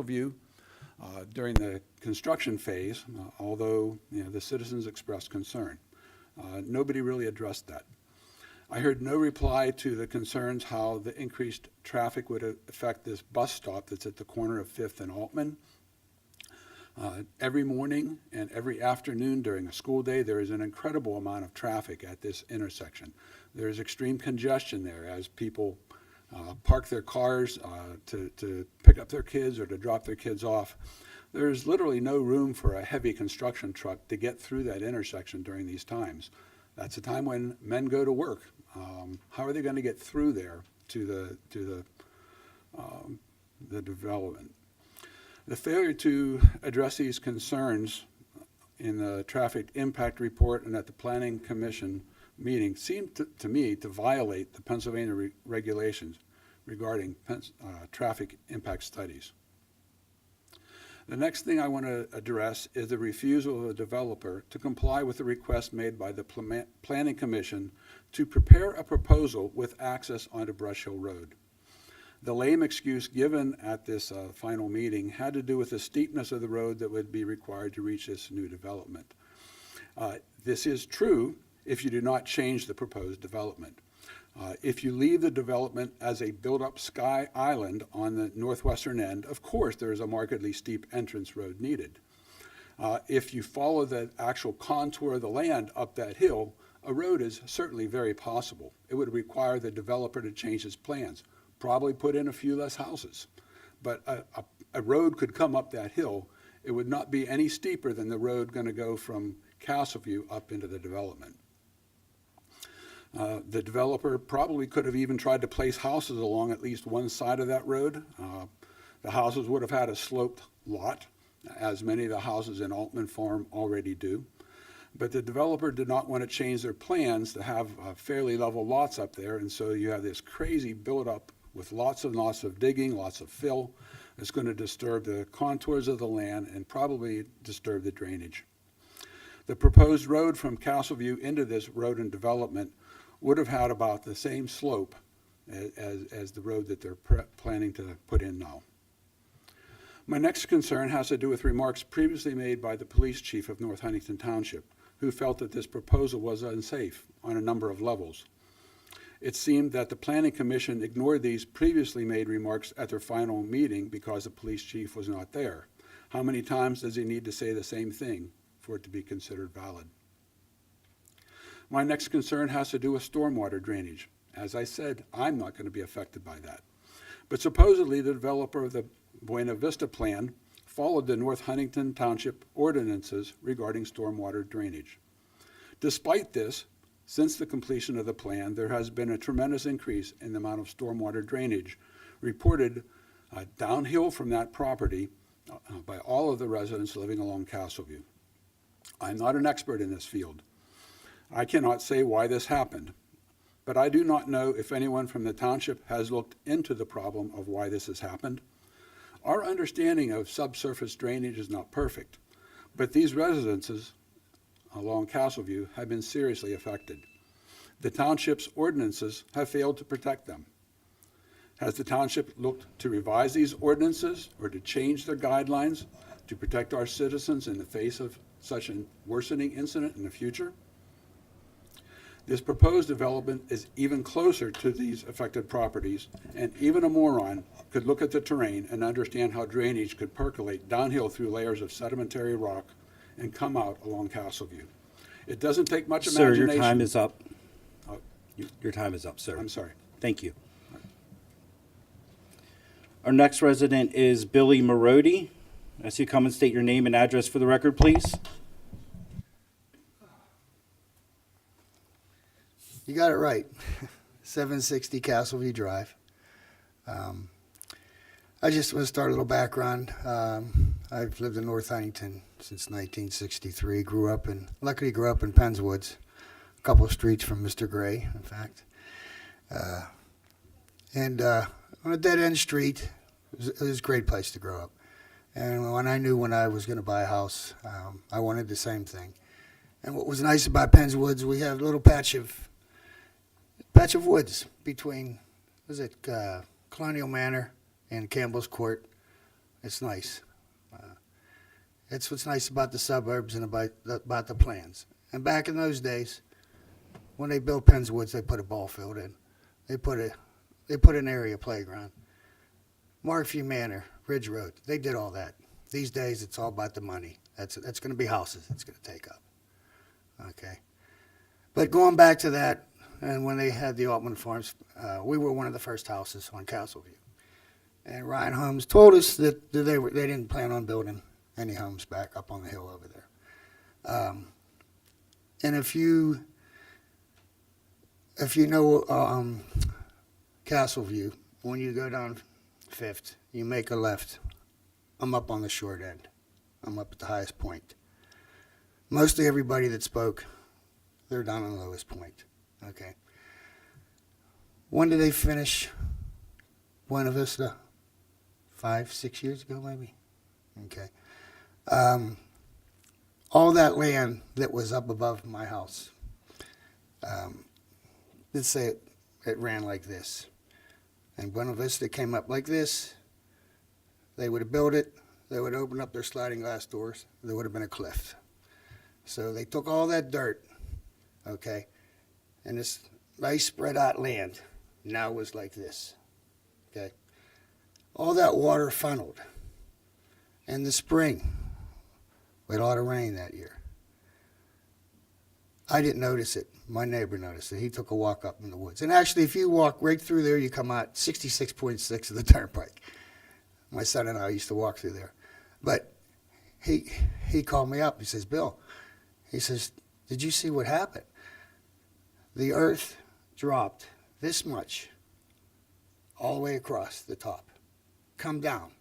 view during the construction phase, although the citizens expressed concern. Nobody really addressed that. I heard no reply to the concerns how the increased traffic would affect this bus stop that's at the corner of 5th and Altman. Every morning and every afternoon during a school day, there is an incredible amount of traffic at this intersection. There is extreme congestion there as people park their cars to pick up their kids or to drop their kids off. There's literally no room for a heavy construction truck to get through that intersection during these times. That's a time when men go to work. How are they going to get through there to the development? The failure to address these concerns in the traffic impact report and at the Planning Commission meeting seemed to me to violate the Pennsylvania regulations regarding traffic impact studies. The next thing I want to address is the refusal of the developer to comply with the request made by the Planning Commission to prepare a proposal with access onto Brush Hill Road. The lame excuse given at this final meeting had to do with the steepness of the road that would be required to reach this new development. This is true if you do not change the proposed development. If you leave the development as a built-up sky island on the northwestern end, of course there is a markedly steep entrance road needed. If you follow the actual contour of the land up that hill, a road is certainly very possible. It would require the developer to change his plans, probably put in a few less houses. But a road could come up that hill. It would not be any steeper than the road going to go from Castleview up into the development. The developer probably could have even tried to place houses along at least one side of that road. The houses would have had a sloped lot, as many of the houses in Altman Farm already do. But the developer did not want to change their plans to have fairly level lots up there, and so you have this crazy build-up with lots and lots of digging, lots of fill. It's going to disturb the contours of the land and probably disturb the drainage. The proposed road from Castleview into this road and development would have had about the same slope as the road that they're planning to put in now. My next concern has to do with remarks previously made by the police chief of North Huntington Township, who felt that this proposal was unsafe on a number of levels. It seemed that the Planning Commission ignored these previously made remarks at their final meeting because the police chief was not there. How many times does he need to say the same thing for it to be considered valid? My next concern has to do with stormwater drainage. As I said, I'm not going to be affected by that. But supposedly the developer of the Buena Vista plan followed the North Huntington Township ordinances regarding stormwater drainage. Despite this, since the completion of the plan, there has been a tremendous increase in the amount of stormwater drainage reported downhill from that property by all of the residents living along Castleview. I'm not an expert in this field. I cannot say why this happened, but I do not know if anyone from the township has looked into the problem of why this has happened. Our understanding of subsurface drainage is not perfect, but these residences along Castleview have been seriously affected. The township's ordinances have failed to protect them. Has the township looked to revise these ordinances or to change their guidelines to protect our citizens in the face of such a worsening incident in the future? This proposed development is even closer to these affected properties, and even a moron could look at the terrain and understand how drainage could percolate downhill through layers of sedimentary rock and come out along Castleview. It doesn't take much imagination. Sir, your time is up. Oh, Your time is up, sir. I'm sorry. Thank you. Our next resident is Billy Marody. As you come and state your name and address for the record, please. You got it right. 760 Castleview Drive. I just want to start a little background. I've lived in North Huntington since 1963. Luckily grew up in Pennswoods, a couple of streets from Mr. Gray, in fact. And on a dead-end street, it was a great place to grow up. And when I was going to buy a house, I wanted the same thing. And what was nice about Pennswoods, we have a little patch of woods between, Colonial Manor and Campbell's Court. It's nice. It's what's nice about the suburbs and about the plans. And back in those days, when they built Penns Woods, they put a ball field in. They put an area playground. Markview Manor, Ridge Road, they did all that. These days, it's all about the money. That's going to be houses it's going to take up. Okay. But going back to that, and when they had the Altman Farms, we were one of the first houses on Castleview. And Ryan Holmes told us that they didn't plan on building any homes back up on the hill over there. And if you know Castleview, when you go down 5th, you make a left. I'm up on the short end. I'm up at the highest point. Mostly everybody that spoke, they're down on the lowest point. Okay. When did they finish Buena Vista? 5, 6 years ago, maybe? Okay. All that land that was up above my house, let's say it ran like this. And Buena Vista came up like this. They would have built it. They would open up their sliding glass doors. There would have been a cliff. So they took all that dirt, okay, and this nice spread out land now was like this, okay. All that water funneled. In the spring, we had a lot of rain that year. I didn't notice it. My neighbor noticed it. He took a walk up in the woods. And actually, if you walk right through there, you come out 66.6 of the turnpike. My son and I used to walk through there. But he called me up. He says, Bill, he says, did you see what happened? The earth dropped this much all the way across the top. Come down.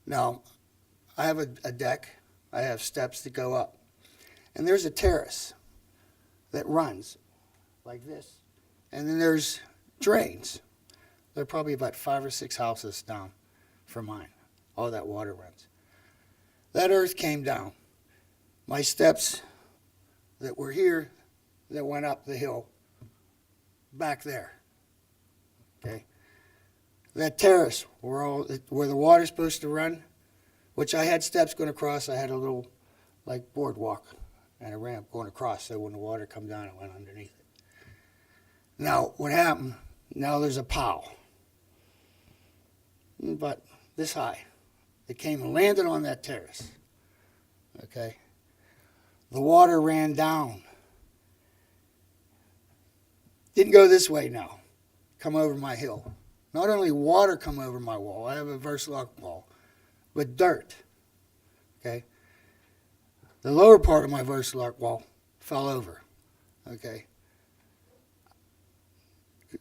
Now, I have a deck. I have steps that go up. And there's a terrace that runs like this. And then there's drains. There are probably about 5 or 6 houses down from mine. All that water runs. That earth came down. My steps that were here that went up the hill back there. Okay. That terrace where the water's supposed to run, which I had steps going across. I had a little like boardwalk and a ramp going across, so when the water come down, it went underneath it. Now, what happened, now there's a pow. But this high. It came and landed on that terrace. Okay? The water ran down. Didn't go this way now. Come over my hill. Not only water come over my wall, I have a Versalock wall, but dirt. Okay? The lower part of my Versalock wall fell over. Okay?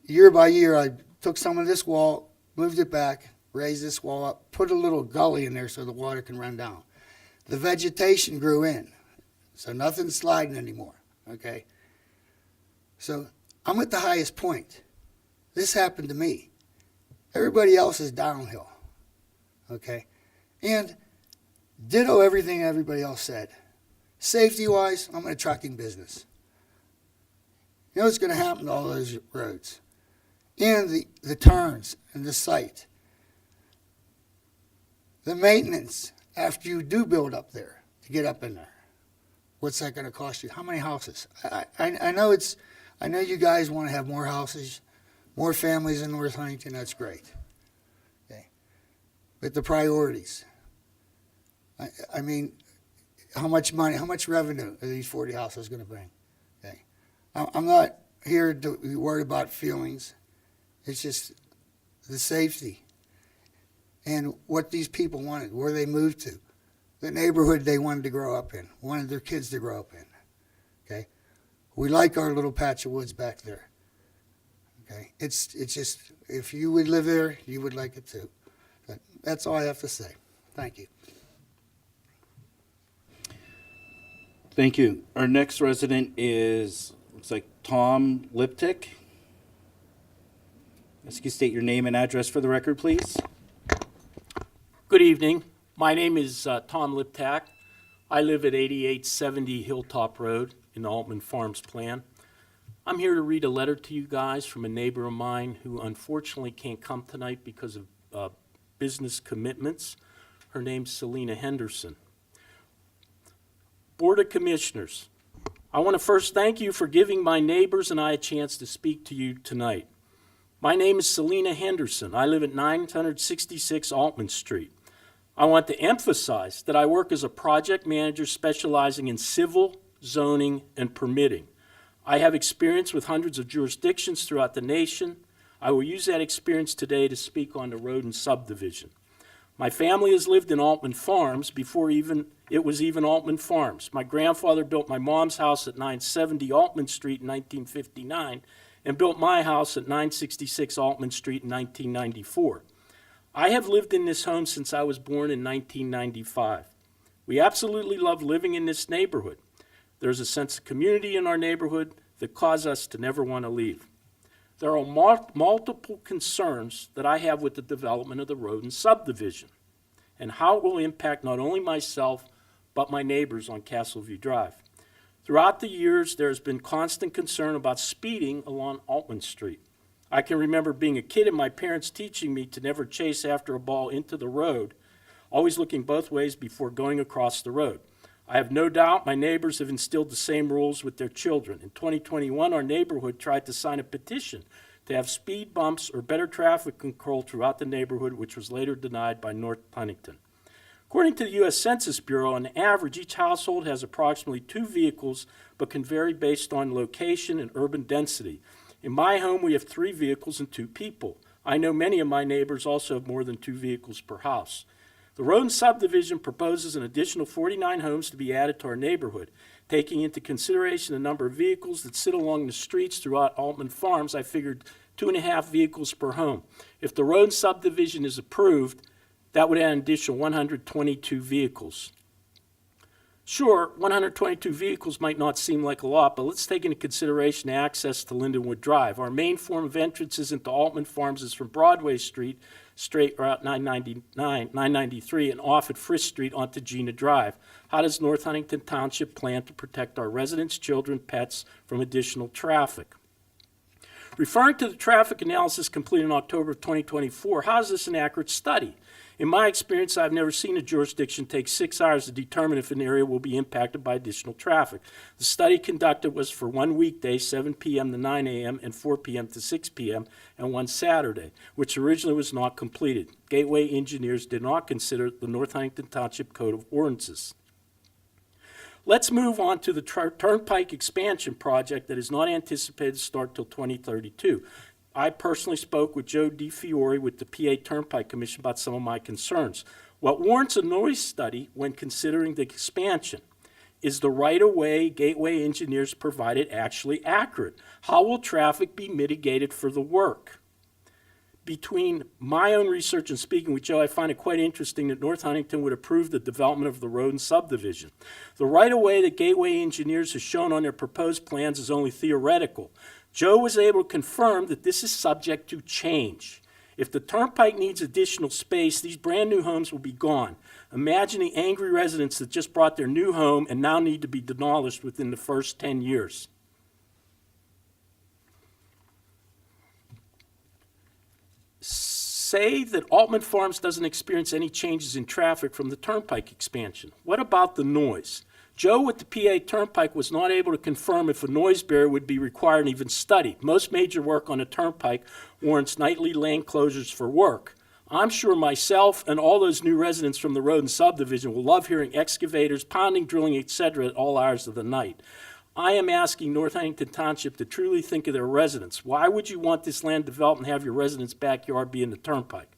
Year by year, I took some of this wall, moved it back, raised this wall up, put a little gully in there so the water can run down. The vegetation grew in, so nothing's sliding anymore. Okay? So I'm at the highest point. This happened to me. Everybody else is downhill. Okay? And ditto everything everybody else said. Safety-wise, I'm in a trucking business. You know what's going to happen to all those roads? And the turns and the site. The maintenance after you do build up there to get up in there. What's that going to cost you? How many houses? I know you guys want to have more houses, more families in North Huntington. That's great. Okay. But the priorities. I mean, how much money, how much revenue are these 40 houses going to bring? Okay. I'm not here to be worried about feelings. It's just the safety and what these people wanted, where they moved to, the neighborhood they wanted to grow up in, wanted their kids to grow up in. Okay, we like our little patch of woods back there. Okay, it's just if you would live there, you would like it too. But that's all I have to say. Thank you. Thank you. Our next resident is, looks like Tom Liptick. Ask you state your name and address for the record, please. Good evening. My name is Tom Liptak. I live at 8870 Hilltop Road in the Altman Farms plan. I'm here to read a letter to you guys from a neighbor of mine who unfortunately can't come tonight because of business commitments. Her name's Selena Henderson. Board of Commissioners, I want to first thank you for giving my neighbors and I a chance to speak to you tonight. My name is Selena Henderson. I live at 966 Altman Street. I want to emphasize that I work as a project manager specializing in civil, zoning, and permitting. I have experience with hundreds of jurisdictions throughout the nation. I will use that experience today to speak on the road and subdivision. My family has lived in Altman Farms before it was even Altman Farms. My grandfather built my mom's house at 970 Altman Street in 1959 and built my house at 966 Altman Street in 1994. I have lived in this home since I was born in 1995. We absolutely love living in this neighborhood. There's a sense of community in our neighborhood that causes us to never want to leave. There are multiple concerns that I have with the development of the road and subdivision and how it will impact not only myself, but my neighbors on Castleview Drive. Throughout the years, there has been constant concern about speeding along Altman Street. I can remember being a kid and my parents teaching me to never chase after a ball into the road, always looking both ways before going across the road. I have no doubt my neighbors have instilled the same rules with their children. In 2021, our neighborhood tried to sign a petition to have speed bumps or better traffic control throughout the neighborhood, which was later denied by North Huntington. According to the U.S. Census Bureau, on average, each household has approximately 2 vehicles, but can vary based on location and urban density. In my home, we have 3 vehicles and 2 people. I know many of my neighbors also have more than 2 vehicles per house. The road and subdivision proposes an additional 49 homes to be added to our neighborhood. Taking into consideration the number of vehicles that sit along the streets throughout Altman Farms, I figured 2.5 vehicles per home. If the road and subdivision is approved, that would add an additional 122 vehicles. Sure, 122 vehicles might not seem like a lot, but let's take into consideration access to Lindenwood Drive. Our main form of entrances into Altman Farms is from Broadway Street, straight Route 993, and off at Frisk Street onto Gina Drive. How does North Huntington Township plan to protect our residents, children, pets from additional traffic? Referring to the traffic analysis completed in October of 2024, how is this an accurate study? In my experience, I've never seen a jurisdiction take 6 hours to determine if an area will be impacted by additional traffic. The study conducted was for one weekday, 7 p.m. to 9 a.m. and 4 p.m. to 6 p.m., and one Saturday, which originally was not completed. Gateway engineers did not consider the North Huntington Township Code of Ordinances. Let's move on to the Turnpike expansion project that is not anticipated to start till 2032. I personally spoke with Joe DiFiore with the PA Turnpike Commission about some of my concerns. What warrants a noise study when considering the expansion? Is the right-of-way Gateway engineers provided actually accurate? How will traffic be mitigated for the work? Between my own research and speaking with Joe, I find it quite interesting that North Huntington would approve the development of the road and subdivision. The right-of-way that Gateway engineers have shown on their proposed plans is only theoretical. Joe was able to confirm that this is subject to change. If the turnpike needs additional space, these brand new homes will be gone. Imagine the angry residents that just bought their new home and now need to be demolished within the first 10 years. Say that Altman Farms doesn't experience any changes in traffic from the turnpike expansion. What about the noise? Joe with the PA Turnpike was not able to confirm if a noise barrier would be required and even studied. Most major work on a turnpike warrants nightly lane closures for work. I'm sure myself and all those new residents from the road and subdivision will love hearing excavators, pounding, drilling, etc. at all hours of the night. I am asking North Huntington Township to truly think of their residents. Why would you want this land developed and have your residents' backyard be in the turnpike?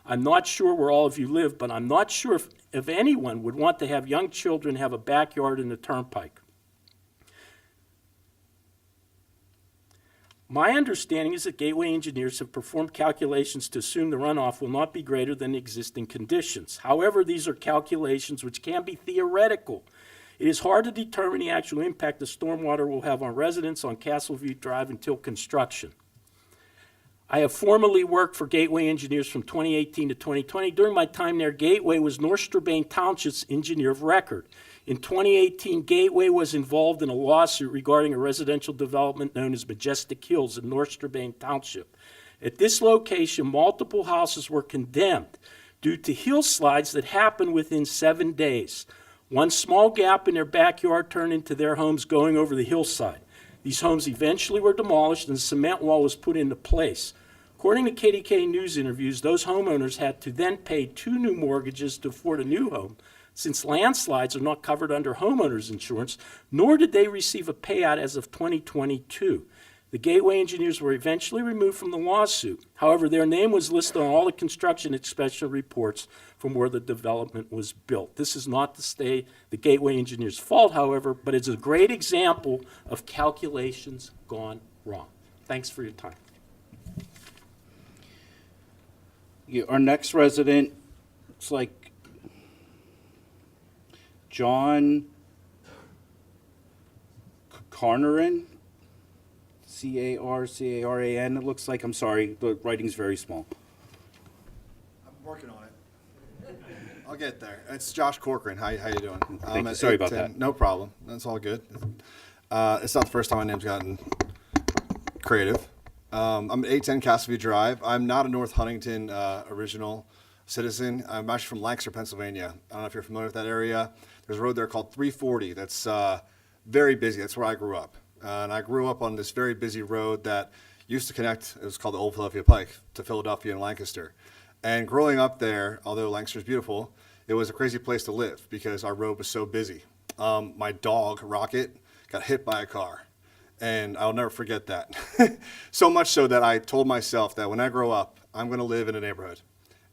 I'm not sure where all of you live, but I'm not sure if anyone would want to have young children have a backyard in the turnpike. My understanding is that Gateway engineers have performed calculations to assume the runoff will not be greater than the existing conditions. However, these are calculations which can be theoretical. It is hard to determine the actual impact the stormwater will have on residents on Castleview Drive until construction. I have formerly worked for Gateway engineers from 2018 to 2020. During my time there, Gateway was North Strabane Township's engineer of record. In 2018, Gateway was involved in a lawsuit regarding a residential development known as Majestic Hills in North Strabane Township. At this location, multiple houses were condemned due to hillslides that happened within 7 days. One small gap in their backyard turned into their homes going over the hillside. These homes eventually were demolished and a cement wall was put into place. According to KDK News interviews, those homeowners had to then pay 2 new mortgages to afford a new home. Since landslides are not covered under homeowners insurance, nor did they receive a payout as of 2022. The Gateway engineers were eventually removed from the lawsuit. However, their name was listed on all the construction inspection reports from where the development was built. This is not to say the Gateway engineers' fault, however, but it's a great example of calculations gone wrong. Thanks for your time. Our next resident, it's like John Carnaran, Carcaran, it looks like. I'm sorry, the writing's very small. I'm working on it. I'll get there. It's Josh Corcoran. How you doing? Thank you. Sorry about that. No problem. That's all good. It's not the first time my name's gotten creative. I'm at 810 Castleview Drive. I'm not a North Huntington original citizen. I'm actually from Lancaster, Pennsylvania. I don't know if you're familiar with that area. There's a road there called 340 that's very busy. That's where I grew up. And I grew up on this very busy road that used to connect, it was called the Old Philadelphia Pike, to Philadelphia and Lancaster. And growing up there, although Lancaster's beautiful, it was a crazy place to live because our road was so busy. My dog, Rocket, got hit by a car. And I'll never forget that. So much so that I told myself that when I grow up, I'm going to live in a neighborhood.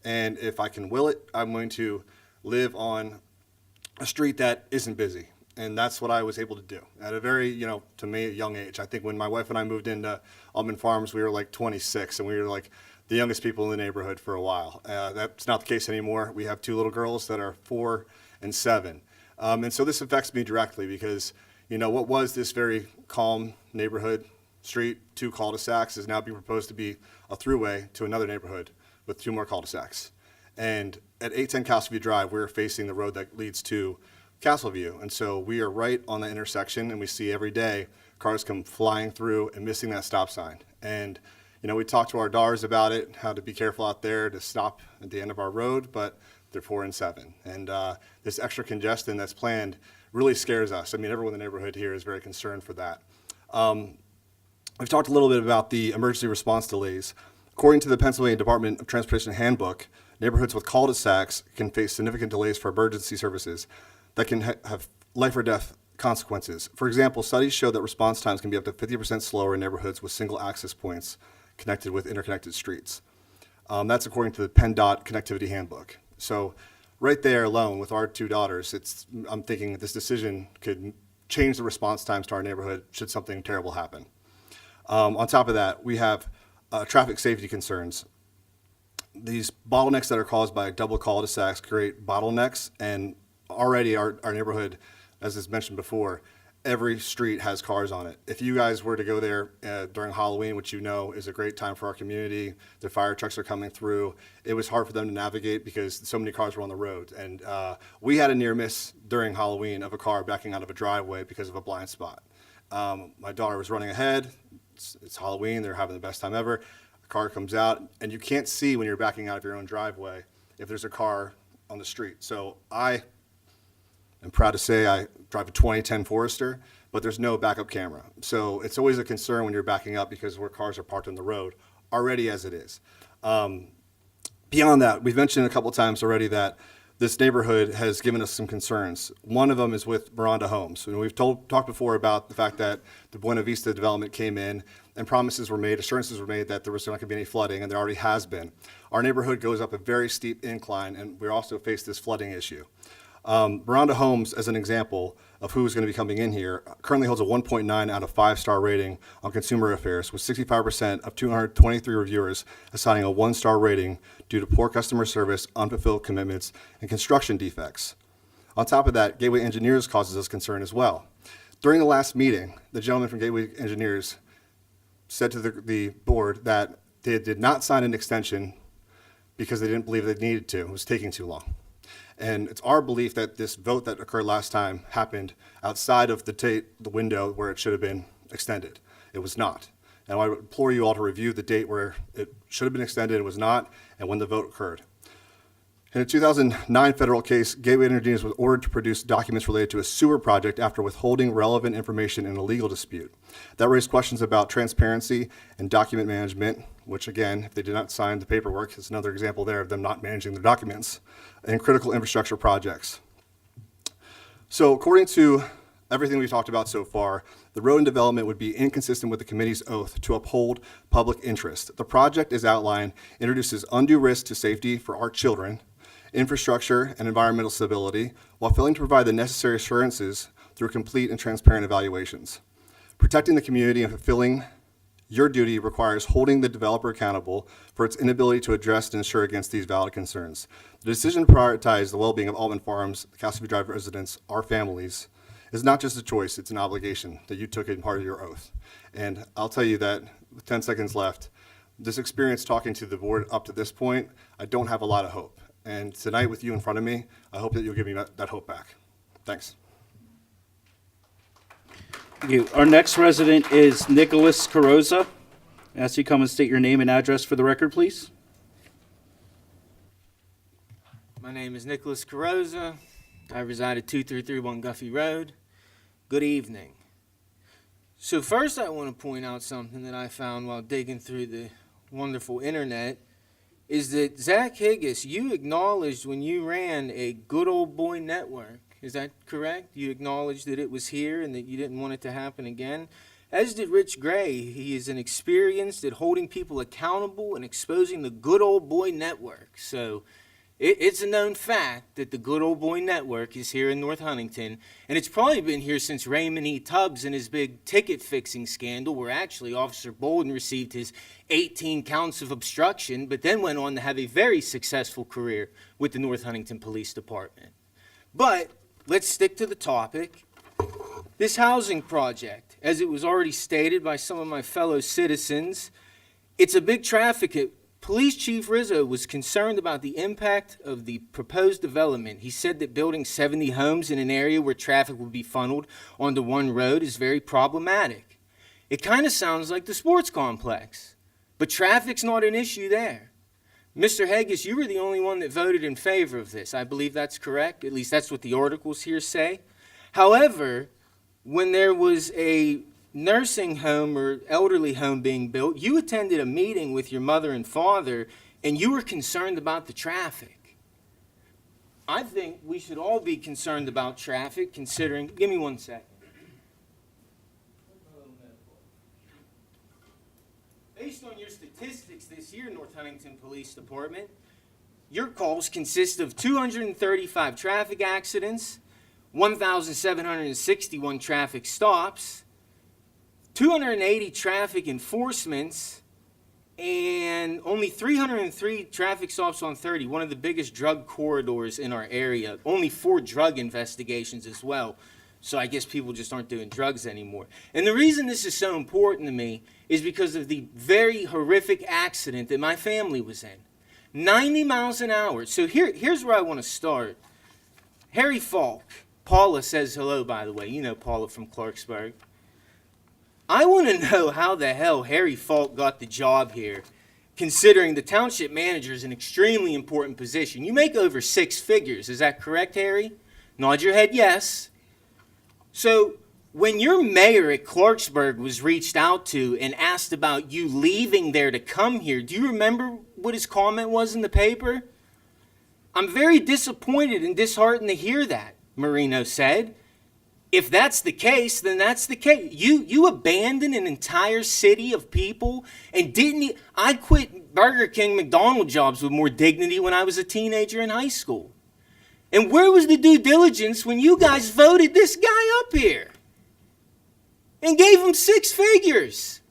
And if I can will it, I'm going to live on a street that isn't busy. And that's what I was able to do at a very, to me, a young age. I think when my wife and I moved into Altman Farms, we were like 26, and we were like the youngest people in the neighborhood for a while. That's not the case anymore. We have 2 little girls that are 4 and 7. And so this affects me directly because, what was this very calm neighborhood street, 2 cul-de-sacs, is now being proposed to be a throughway to another neighborhood with 2 more cul-de-sacs. And at 810 Castleview Drive, we're facing the road that leads to Castleview. And so we are right on the intersection, and we see every day cars come flying through and missing that stop sign. And, we talk to our daughters about it, how to be careful out there to stop at the end of our road, but they're 4 and 7. And this extra congestion that's planned really scares us. I mean, everyone in the neighborhood here is very concerned for that. We've talked a little bit about the emergency response delays. According to the Pennsylvania Department of Transportation Handbook, neighborhoods with cul-de-sacs can face significant delays for emergency services that can have life or death consequences. For example, studies show that response times can be up to 50% slower in neighborhoods with single access points connected with interconnected streets. That's according to the PennDOT Connectivity Handbook. So right there alone with our 2 daughters, I'm thinking that this decision could change the response times to our neighborhood should something terrible happen. On top of that, we have traffic safety concerns. These bottlenecks that are caused by double cul-de-sacs create bottlenecks, and already our neighborhood, as is mentioned before, every street has cars on it. If you guys were to go there during Halloween, which is a great time for our community, the fire trucks are coming through, it was hard for them to navigate because so many cars were on the road. And we had a near miss during Halloween of a car backing out of a driveway because of a blind spot. My daughter was running ahead. It's Halloween. They're having the best time ever. A car comes out, and you can't see when you're backing out of your own driveway if there's a car on the street. So I'm proud to say I drive a 2010 Forester, but there's no backup camera. So it's always a concern when you're backing up because where cars are parked on the road already as it is. Beyond that, we've mentioned a couple times already that this neighborhood has given us some concerns. One of them is with Miranda Homes. And we've talked before about the fact that the Buena Vista development came in and promises were made, assurances were made that there was not going to be any flooding, and there already has been. Our neighborhood goes up a very steep incline, and we also face this flooding issue. Miranda Homes, as an example of who's going to be coming in here, currently holds a 1.9 out of 5-star rating on Consumer Affairs, with 65% of 223 reviewers assigning a 1-star rating due to poor customer service, unfulfilled commitments, and construction defects. On top of that, Gateway Engineers causes us concern as well. During the last meeting, the gentleman from Gateway Engineers said to the board that they did not sign an extension because they didn't believe they needed to. It was taking too long. And it's our belief that this vote that occurred last time happened outside of the window where it should have been extended. It was not. And I would implore you all to review the date where it should have been extended, it was not, and when the vote occurred. In a 2009 federal case, Gateway Entertainers was ordered to produce documents related to a sewer project after withholding relevant information in a legal dispute. That raised questions about transparency and document management, which again, if they did not sign the paperwork, is another example there of them not managing their documents, and critical infrastructure projects. So according to everything we've talked about so far, the road and development would be inconsistent with the committee's oath to uphold public interest. The project, as outlined, introduces undue risk to safety for our children, infrastructure, and environmental stability, while failing to provide the necessary assurances through complete and transparent evaluations. Protecting the community and fulfilling your duty requires holding the developer accountable for its inability to address and ensure against these valid concerns. The decision to prioritize the well-being of Altman Farms, Castle View Drive residents, our families, is not just a choice, it's an obligation that you took in part of your oath. And I'll tell you that, with 10 seconds left, this experience talking to the board up to this point, I don't have a lot of hope. And tonight with you in front of me, I hope that you'll give me that hope back. Thanks. Thank you. Our next resident is Nicholas Carroza. Ask you come and state your name and address for the record, please. My name is Nicholas Carroza. I reside at 2331 Guffey Road. Good evening. So first I want to point out something that I found while digging through the wonderful internet is that Zach Higgis, you acknowledged when you ran a good old boy network. Is that correct? You acknowledged that it was here and that you didn't want it to happen again? As did Rich Gray. He is an experienced at holding people accountable and exposing the good old boy network. So it's a known fact that the good old boy network is here in North Huntington, and it's probably been here since Raymond E. Tubbs and his big ticket fixing scandal, where actually Officer Bolden received his 18 counts of obstruction, but then went on to have a very successful career with the North Huntington Police Department. But let's stick to the topic. This housing project, as it was already stated by some of my fellow citizens, it's a big traffic hit. Police Chief Rizzo was concerned about the impact of the proposed development. He said that building 70 homes in an area where traffic would be funneled onto one road is very problematic. It kind of sounds like the sports complex, but traffic's not an issue there. Mr. Haggis, you were the only one that voted in favor of this. I believe that's correct. At least that's what the articles here say. However, when there was a nursing home or elderly home being built, you attended a meeting with your mother and father, and you were concerned about the traffic. I think we should all be concerned about traffic, considering, give me 1 second. Based on your statistics this year, North Huntington Police Department, your calls consist of 235 traffic accidents, 1,761 traffic stops, 280 traffic enforcements, and only 303 traffic stops on 30, one of the biggest drug corridors in our area. Only 4 drug investigations as well. So I guess people just aren't doing drugs anymore. And the reason this is so important to me is because of the very horrific accident that my family was in. 90 miles an hour. So here's where I want to start. Harry Falk. Paula says hello, by the way. You know Paula from Clarksburg. I want to know how the hell Harry Falk got the job here, considering the township manager is an extremely important position. You make over 6 figures. Is that correct, Harry? Nod your head yes. So when your mayor at Clarksburg was reached out to and asked about you leaving there to come here, do you remember what his comment was in the paper? I'm very disappointed and disheartened to hear that, Marino said. If that's the case, then that's the case. You abandoned an entire city of people and didn't. I quit Burger King, McDonald's jobs with more dignity when I was a teenager in high school. And where was the due diligence when you guys voted this guy up here and gave him 6 figures?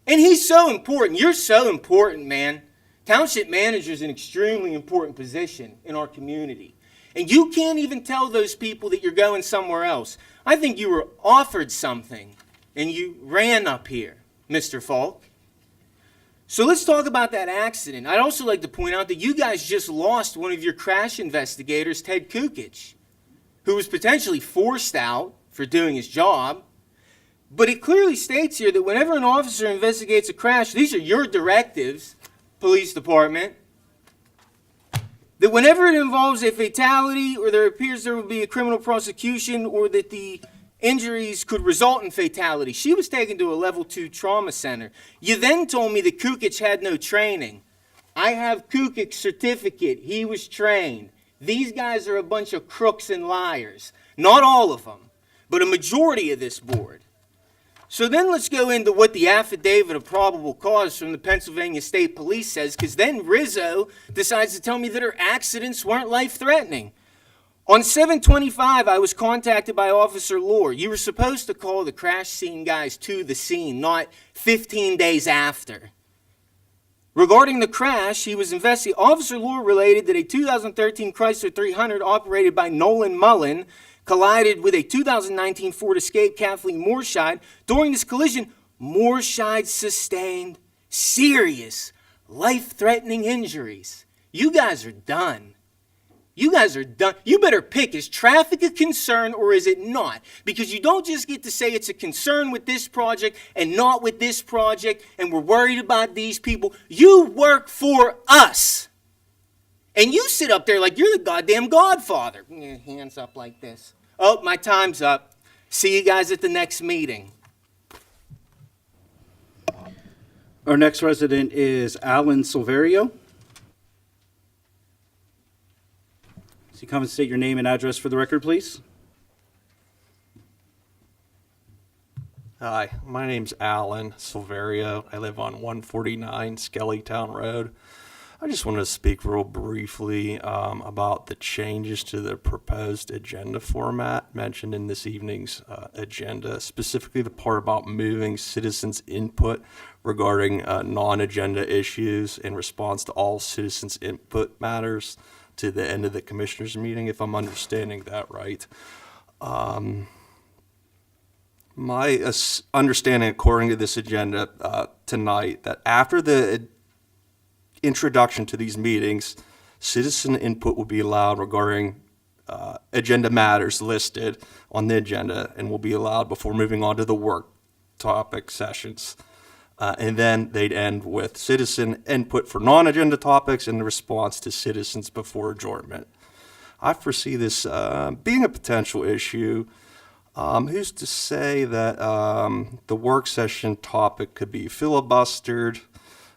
And he's so important. You're so important, man. Township manager is an extremely important position in our community. And you can't even tell those people that you're going somewhere else. I think you were offered something, and you ran up here, Mr. Falk. So let's talk about that accident. I'd also like to point out that you guys just lost one of your crash investigators, Ted Kukic, who was potentially forced out for doing his job. But it clearly states here that whenever an officer investigates a crash, these are your directives, police department, that whenever it involves a fatality or there appears there will be a criminal prosecution or that the injuries could result in fatality, she was taken to a level 2 trauma center. You then told me that Kukic had no training. I have Kukic's certificate. He was trained. These guys are a bunch of crooks and liars. Not all of them, but a majority of this board. So then let's go into what the affidavit of probable cause from the Pennsylvania State Police says, because then Rizzo decides to tell me that her accidents weren't life-threatening. On 7/25, I was contacted by Officer Lohr. You were supposed to call the crash scene guys to the scene, not 15 days after. Regarding the crash, he was investigating. Officer Lohr related that a 2013 Chrysler 300 operated by Nolan Mullen collided with a 2019 Ford Escape Kathleen Morscheid. During this collision, Morscheid sustained serious, life-threatening injuries. You guys are done. You guys are done. You better pick, is traffic a concern or is it not? Because you don't just get to say it's a concern with this project and not with this project and we're worried about these people. You work for us. And you sit up there like you're the goddamn godfather. Hands up like this. Oh, my time's up. See you guys at the next meeting. Our next resident is Alan Silverio. So you come and state your name and address for the record, please. Hi, my name's Alan Silverio. I live on 149 Skellytown Road. I just wanted to speak real briefly about the changes to the proposed agenda format mentioned in this evening's agenda, specifically the part about moving citizens' input regarding non-agenda issues in response to all citizens' input matters to the end of the commissioners' meeting, if I'm understanding that right. My understanding, according to this agenda tonight, that after the introduction to these meetings, citizen input will be allowed regarding agenda matters listed on the agenda and will be allowed before moving on to the work topic sessions. And then they'd end with citizen input for non-agenda topics and the response to citizens before adjournment. I foresee this being a potential issue. Who's to say that the work session topic could be filibustered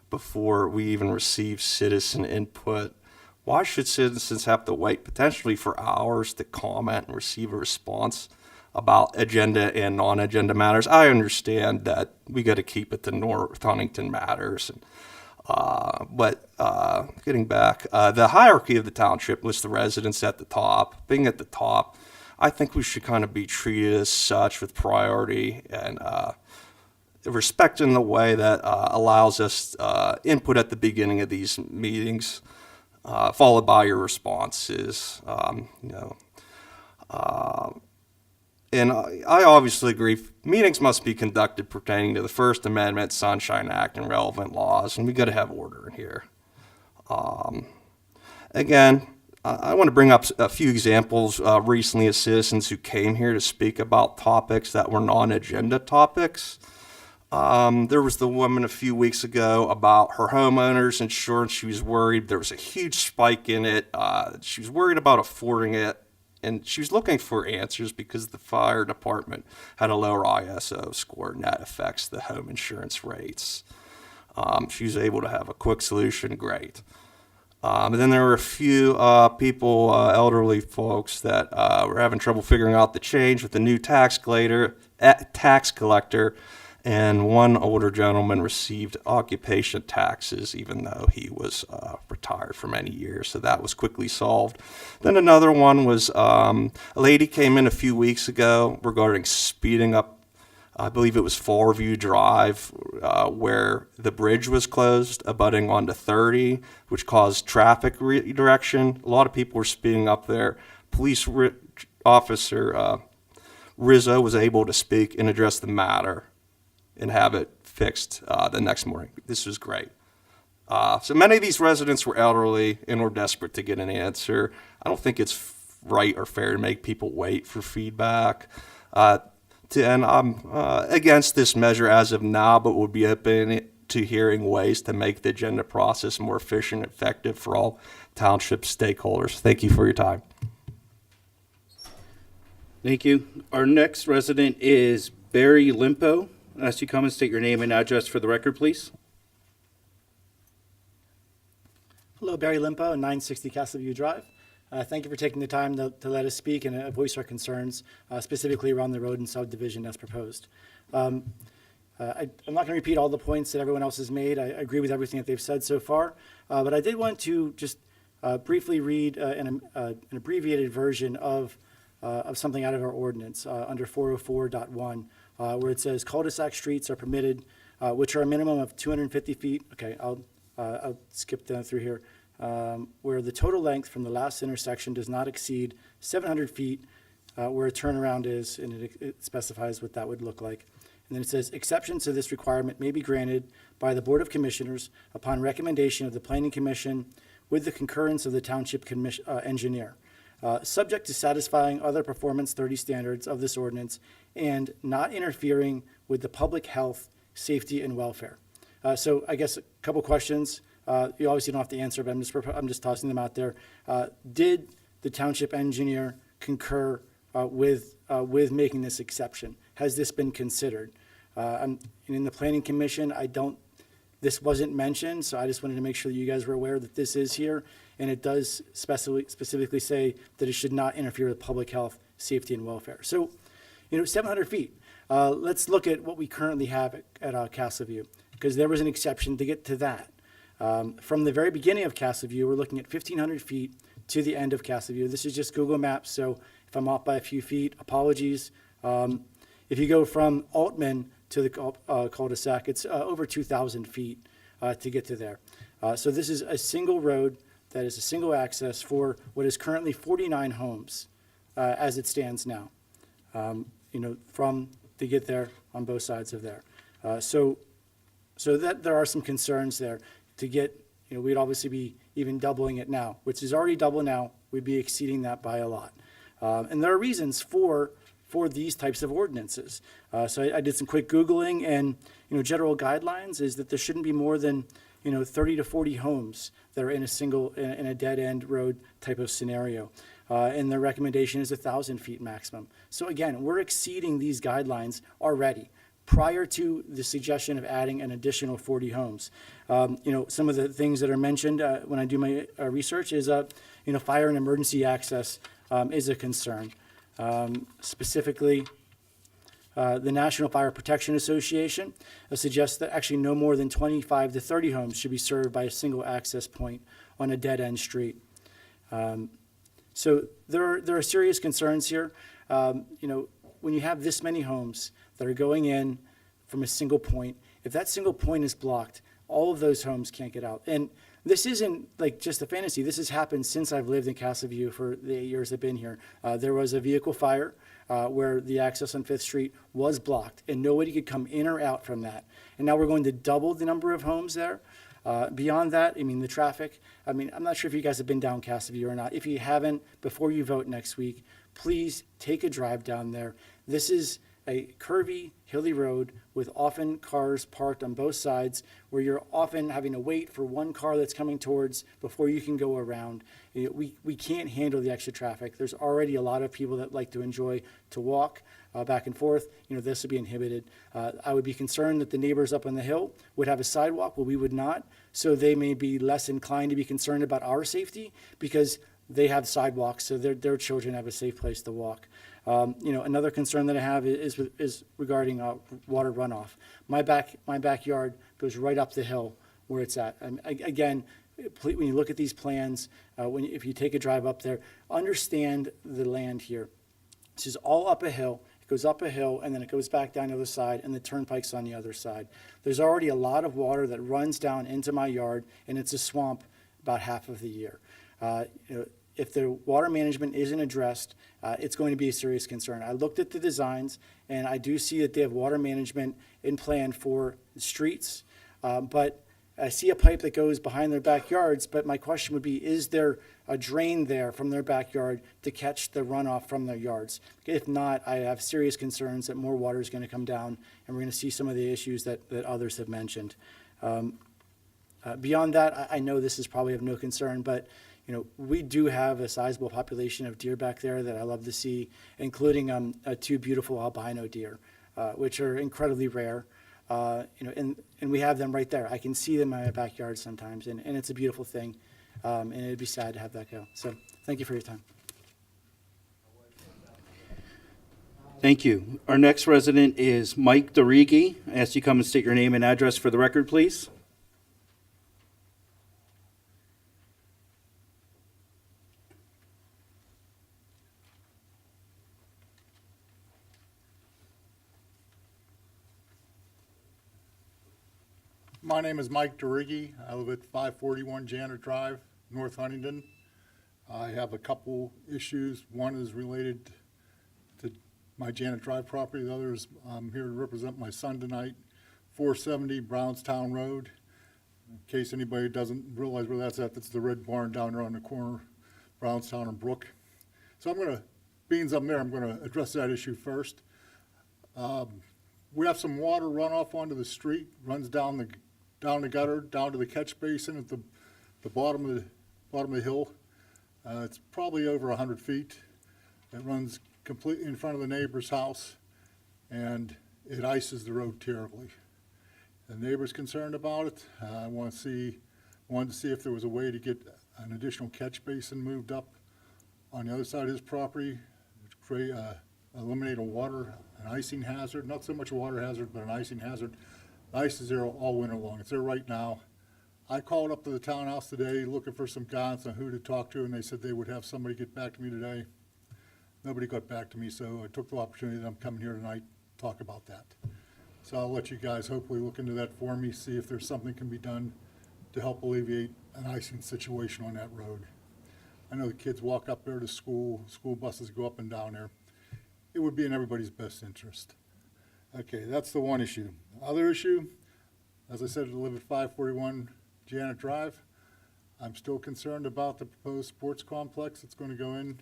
before we even receive citizen input? Why should citizens have to wait potentially for hours to comment and receive a response about agenda and non-agenda matters? I understand that we got to keep it to North Huntington matters. But getting back, the hierarchy of the township lists the residents at the top. Being at the top, I think we should kind of be treated as such with priority and respect in the way that allows us input at the beginning of these meetings, followed by your responses. And I obviously agree, meetings must be conducted pertaining to the First Amendment, Sunshine Act, and relevant laws, and we got to have order in here. Again, I want to bring up a few examples recently of citizens who came here to speak about topics that were non-agenda topics. There was the woman a few weeks ago about her homeowner's insurance. She was worried. There was a huge spike in it. She was worried about affording it, and she was looking for answers because the fire department had a lower ISO score, and that affects the home insurance rates. She was able to have a quick solution. Great. And then there were a few people, elderly folks, that were having trouble figuring out the change with the new tax collector, and one older gentleman received occupation taxes even though he was retired for many years, so that was quickly solved. Then another one was a lady came in a few weeks ago regarding speeding up, I believe it was Farview Drive, where the bridge was closed, abutting onto 30, which caused traffic redirection. A lot of people were speeding up there. Police officer Rizzo was able to speak and address the matter and have it fixed the next morning. This was great. So many of these residents were elderly and were desperate to get an answer. I don't think it's right or fair to make people wait for feedback. And I'm against this measure as of now, but would be open to hearing ways to make the agenda process more efficient and effective for all township stakeholders. Thank you for your time. Thank you. Our next resident is Barry Limpo. As you come and state your name and address for the record, please. Hello, Barry Limpo, 960 Castleview Drive. Thank you for taking the time to let us speak and voice our concerns, specifically around the road and subdivision as proposed. I'm not going to repeat all the points that everyone else has made. I agree with everything that they've said so far, but I did want to just briefly read an abbreviated version of something out of our ordinance under 404.1, where it says cul-de-sac streets are permitted, which are a minimum of 250 feet. Okay, I'll skip down through here. Where the total length from the last intersection does not exceed 700 feet, where a turnaround is, and it specifies what that would look like. And then it says, exceptions to this requirement may be granted by the Board of Commissioners upon recommendation of the Planning Commission with the concurrence of the Township Engineer, subject to satisfying other Performance 30 standards of this ordinance and not interfering with the public health, safety, and welfare. So I guess a couple questions. You obviously don't have to answer, but I'm just tossing them out there. Did the Township Engineer concur with making this exception? Has this been considered? And in the Planning Commission, this wasn't mentioned, so I just wanted to make sure that you guys were aware that this is here, and it does specifically say that it should not interfere with public health, safety, and welfare. So, 700 feet. Let's look at what we currently have at Castleview, because there was an exception to get to that. From the very beginning of Castleview, we're looking at 1,500 feet to the end of Castleview. This is just Google Maps, so if I'm off by a few feet, apologies. If you go from Altman to the cul-de-sac, it's over 2,000 feet to get to there. So this is a single road that is a single access for what is currently 49 homes as it stands now, from to get there on both sides of there. So that there are some concerns there to get, we'd obviously be even doubling it now, which is already double now. We'd be exceeding that by a lot. And there are reasons for these types of ordinances. So I did some quick Googling, and, general guidelines is that there shouldn't be more than, 30 to 40 homes that are in a dead-end road type of scenario. And the recommendation is 1,000 feet maximum. So again, we're exceeding these guidelines already, prior to the suggestion of adding an additional 40 homes. Some of the things that are mentioned when I do my research is, fire and emergency access is a concern. Specifically, the National Fire Protection Association suggests that actually no more than 25 to 30 homes should be served by a single access point on a dead-end street. So there are serious concerns here. When you have this many homes that are going in from a single point, if that single point is blocked, all of those homes can't get out. And this isn't like just a fantasy. This has happened since I've lived in Castleview for the 8 years I've been here. There was a vehicle fire where the access on 5th Street was blocked, and nobody could come in or out from that. And now we're going to double the number of homes there. Beyond that, the traffic. I'm not sure if you guys have been down Castleview or not. If you haven't, before you vote next week, please take a drive down there. This is a curvy, hilly road with often cars parked on both sides, where you're often having to wait for one car that's coming towards before you can go around. We can't handle the extra traffic. There's already a lot of people that like to enjoy to walk back and forth. This would be inhibited. I would be concerned that the neighbors up on the hill would have a sidewalk, where we would not. So they may be less inclined to be concerned about our safety because they have sidewalks, so their children have a safe place to walk. Another concern that I have is regarding water runoff. My backyard goes right up the hill where it's at. Again, when you look at these plans, if you take a drive up there, understand the land here. This is all up a hill. It goes up a hill, and then it goes back down the other side, and the turnpike's on the other side. There's already a lot of water that runs down into my yard, and it's a swamp about half of the year. If the water management isn't addressed, it's going to be a serious concern. I looked at the designs, and I do see that they have water management in plan for the streets, but I see a pipe that goes behind their backyards, but my question would be, is there a drain there from their backyard to catch the runoff from their yards? If not, I have serious concerns that more water is going to come down, and we're going to see some of the issues that others have mentioned. Beyond that, I know this is probably of no concern, but we do have a sizable population of deer back there that I love to see, including two beautiful albino deer, which are incredibly rare. And we have them right there. I can see them in my backyard sometimes, and it's a beautiful thing. And it'd be sad to have that go. So thank you for your time. Thank you. Our next resident is Mike Dorigi. I ask you come and state your name and address for the record, please. My name is Mike Dorigi. I live at 541 Janet Drive, North Huntington. I have a couple issues. One is related to my Janet Drive property. The other is I'm here to represent my son tonight, 470 Brownstown Road. In case anybody doesn't realize where that's at, that's the red barn down there on the corner, Brownstown and Brook. So I'm going to, being I'm there, I'm going to address that issue first. We have some water runoff onto the street, runs down the gutter, down to the catch basin at the bottom of the hill. It's probably over 100 feet. It runs completely in front of the neighbor's house, and it ices the road terribly. The neighbor's concerned about it. I wanted to see if there was a way to get an additional catch basin moved up on the other side of his property, to eliminate an icing hazard. Not so much a water hazard, but an icing hazard. The ice is there all winter long. It's there right now. I called up to the townhouse today looking for some guidance on who to talk to, and they said they would have somebody get back to me today. Nobody got back to me, so I took the opportunity that I'm coming here tonight to talk about that. So I'll let you guys hopefully look into that for me, see if there's something can be done to help alleviate an icing situation on that road. I know the kids walk up there to school buses go up and down there. It would be in everybody's best interest. Okay, that's the one issue. Other issue, as I said, I live at 541 Janet Drive. I'm still concerned about the proposed sports complex that's going to go in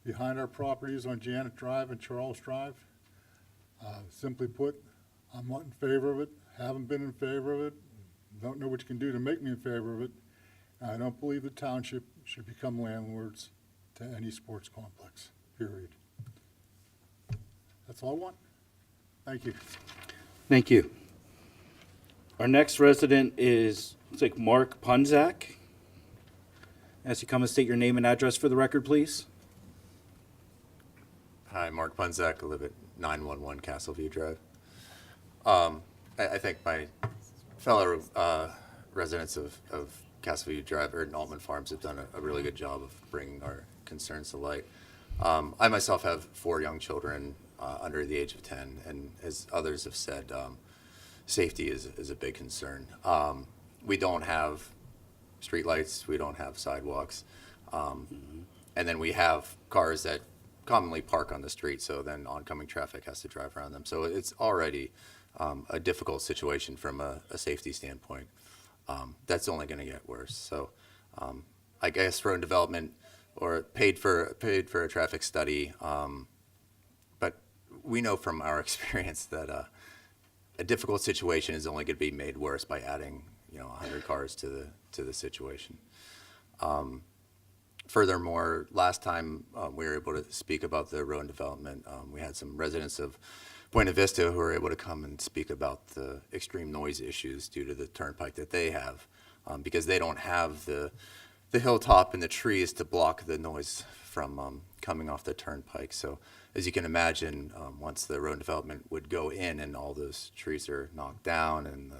behind our properties on Janet Drive and Charles Drive. Simply put, I'm not in favor of it, haven't been in favor of it, don't know what you can do to make me in favor of it. I don't believe the township should become landlords to any sports complex, period. That's all I want. Thank you. Thank you. Our next resident is, looks like Mark Punzak. Ask you come and state your name and address for the record, please. Hi, Mark Punzak. I live at 911 Castleview Drive. I think my fellow residents of Castleview Drive or Altman Farms have done a really good job of bringing our concerns to light. I myself have 4 young children under the age of 10, and as others have said, safety is a big concern. We don't have streetlights, we don't have sidewalks, and then we have cars that commonly park on the street, so then oncoming traffic has to drive around them. So it's already a difficult situation from a safety standpoint. That's only going to get worse. So I guess road development or paid for a traffic study, but we know from our experience that a difficult situation is only going to be made worse by adding 100 cars to the situation. Furthermore, last time we were able to speak about the road development, we had some residents of Buena Vista who were able to come and speak about the extreme noise issues due to the turnpike that they have, because they don't have the hilltop and the trees to block the noise from coming off the turnpike. So as you can imagine, once the road development would go in and all those trees are knocked down and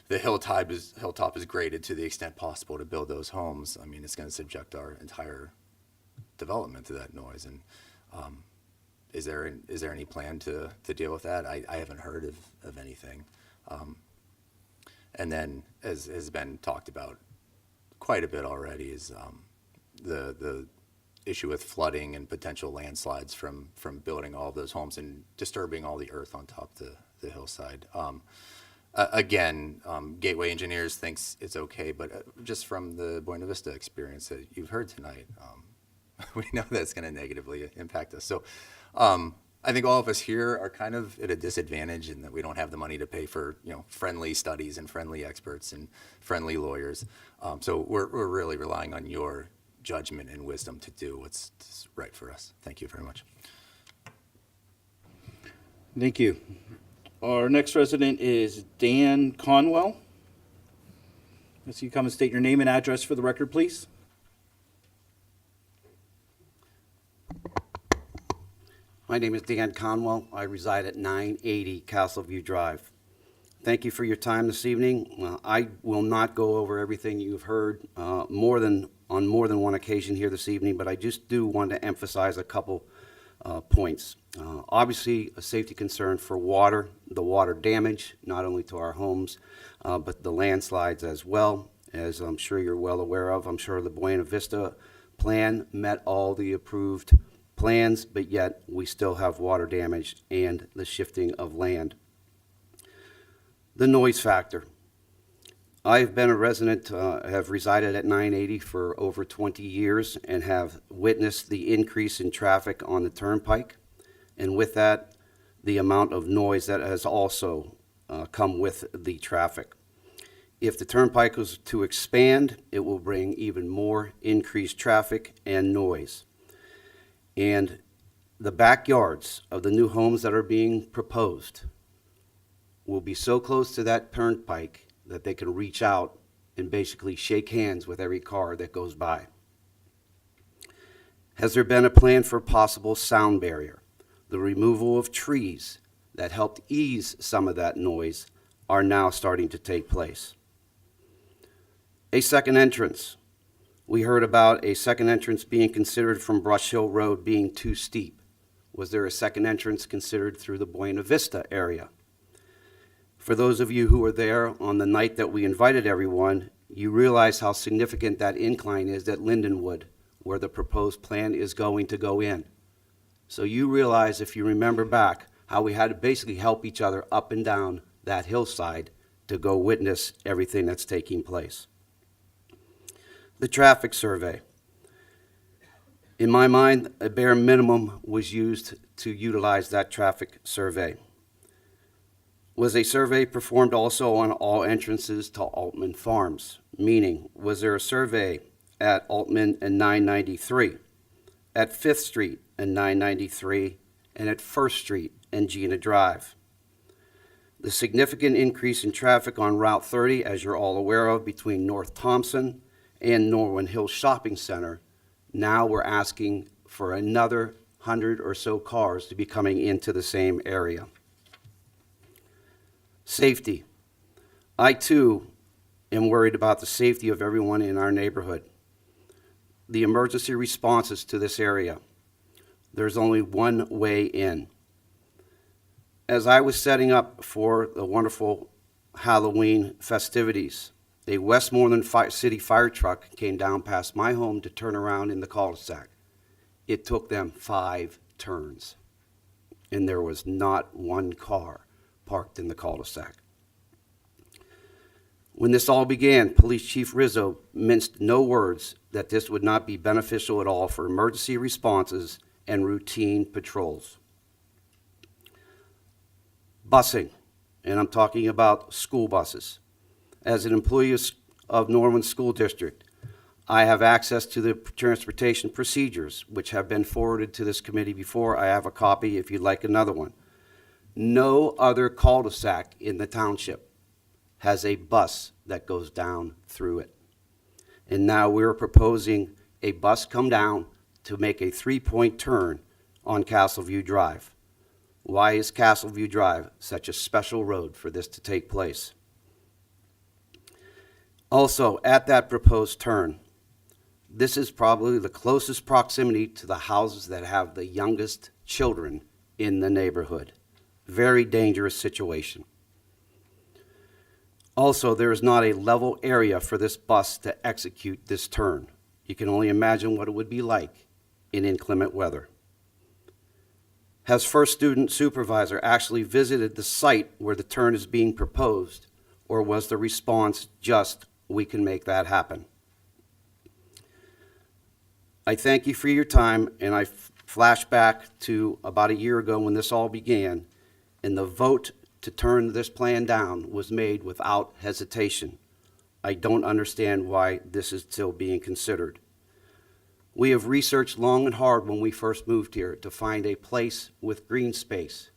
the hilltop is graded to the extent possible to build those homes, I mean, it's going to subject our entire development to that noise. And is there any plan to deal with that? I haven't heard of anything. And then, as has been talked about quite a bit already, is the issue with flooding and potential landslides from building all of those homes and disturbing all the earth on top of the hillside. Again, Gateway Engineers thinks it's okay, but just from the Buena Vista experience that you've heard tonight, we know that's going to negatively impact us. So I think all of us here are kind of at a disadvantage in that we don't have the money to pay for, friendly studies and friendly experts and friendly lawyers. So we're really relying on your judgment and wisdom to do what's right for us. Thank you very much. Thank you. Our next resident is Dan Conwell. So you come and state your name and address for the record, please. My name is Dan Conwell. I reside at 980 Castleview Drive. Thank you for your time this evening. I will not go over everything you've heard on more than one occasion here this evening, but I just do want to emphasize a couple points. Obviously, a safety concern for the water damage, not only to our homes, but the landslides as well, as I'm sure you're well aware of. I'm sure the Buena Vista plan met all the approved plans, but yet we still have water damage and the shifting of land. The noise factor. I've been a resident, have resided at 980 for over 20 years and have witnessed the increase in traffic on the turnpike, and with that, the amount of noise that has also come with the traffic. If the turnpike was to expand, it will bring even more increased traffic and noise. And the backyards of the new homes that are being proposed will be so close to that turnpike that they can reach out and basically shake hands with every car that goes by. Has there been a plan for possible sound barrier? The removal of trees that helped ease some of that noise are now starting to take place. A second entrance. We heard about a second entrance being considered from Brush Hill Road being too steep. Was there a second entrance considered through the Buena Vista area? For those of you who were there on the night that we invited everyone, you realize how significant that incline is at Lindenwood, where the proposed plan is going to go in. So you realize, if you remember back, how we had to basically help each other up and down that hillside to go witness everything that's taking place. The traffic survey. In my mind, a bare minimum was used to utilize that traffic survey. Was a survey performed also on all entrances to Altman Farms? Meaning, was there a survey at Altman and 993, at 5th Street and 993, and at 1st Street and Gina Drive? The significant increase in traffic on Route 30, as you're all aware of, between North Thompson and Norwin Hills Shopping Center, now we're asking for another 100 or so cars to be coming into the same area. Safety. I too am worried about the safety of everyone in our neighborhood. The emergency responses to this area. There's only one way in. As I was setting up for the wonderful Halloween festivities, a Westmoreland City fire truck came down past my home to turn around in the cul-de-sac. It took them 5 turns, and there was not one car parked in the cul-de-sac. When this all began, Police Chief Rizzo minced no words that this would not be beneficial at all for emergency responses and routine patrols. Busing, and I'm talking about school buses. As an employee of Norwin School District, I have access to the transportation procedures, which have been forwarded to this committee before. I have a copy if you'd like another one. No other cul-de-sac in the township has a bus that goes down through it. And now we're proposing a bus come down to make a 3-point turn on Castleview Drive. Why is Castleview Drive such a special road for this to take place? Also, at that proposed turn, this is probably the closest proximity to the houses that have the youngest children in the neighborhood. Very dangerous situation. Also, there is not a level area for this bus to execute this turn. You can only imagine what it would be like in inclement weather. Has First Student Supervisor actually visited the site where the turn is being proposed, or was the response just, we can make that happen? I thank you for your time, and I Flashback to about a year ago when this all began, and the vote to turn this plan down was made without hesitation. I don't understand why this is still being considered. We have researched long and hard when we first moved here to find a place with green space.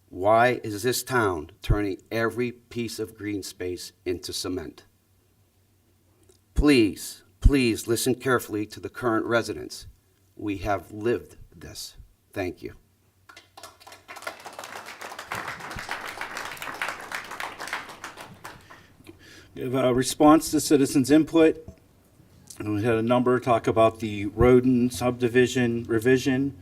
Why is this town turning every piece of green space into cement? Please, please listen carefully to the current residents. We have lived this. Thank you. Give a response to citizens' input. And we had a number talk about the Roden subdivision revision.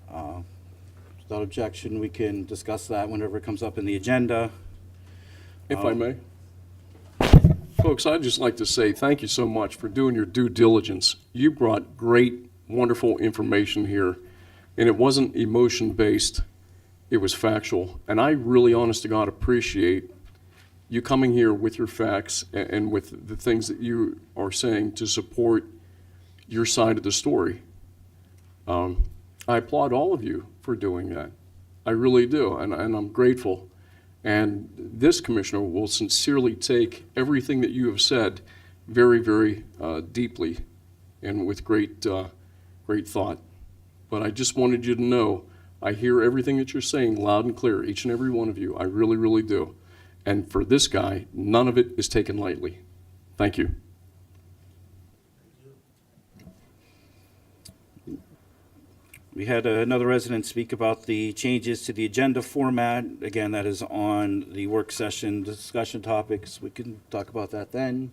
Without objection, we can discuss that whenever it comes up in the agenda. If I may. Folks, I'd just like to say thank you so much for doing your due diligence. You brought great, wonderful information here, and it wasn't emotion-based, it was factual. And I really, honest to God, appreciate you coming here with your facts and with the things that you are saying to support your side of the story. I applaud all of you for doing that. I really do, and I'm grateful. And this commissioner will sincerely take everything that you have said very, very deeply and with great thought. But I just wanted you to know, I hear everything that you're saying loud and clear, each and every one of you. I really, really do. And for this guy, none of it is taken lightly. Thank you. We had another resident speak about the changes to the agenda format. Again, that is on the work session discussion topics. We can talk about that then.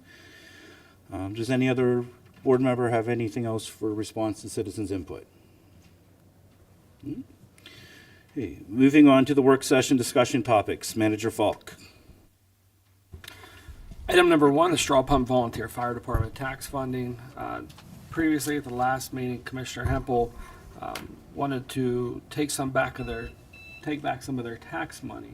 Does any other board member have anything else for response to citizens' input? Okay, moving on to the work session discussion topics. Manager Falk. Item number 1, the straw pump volunteer fire department tax funding. Previously at the last meeting, Commissioner Hempel wanted to take back some of their tax money.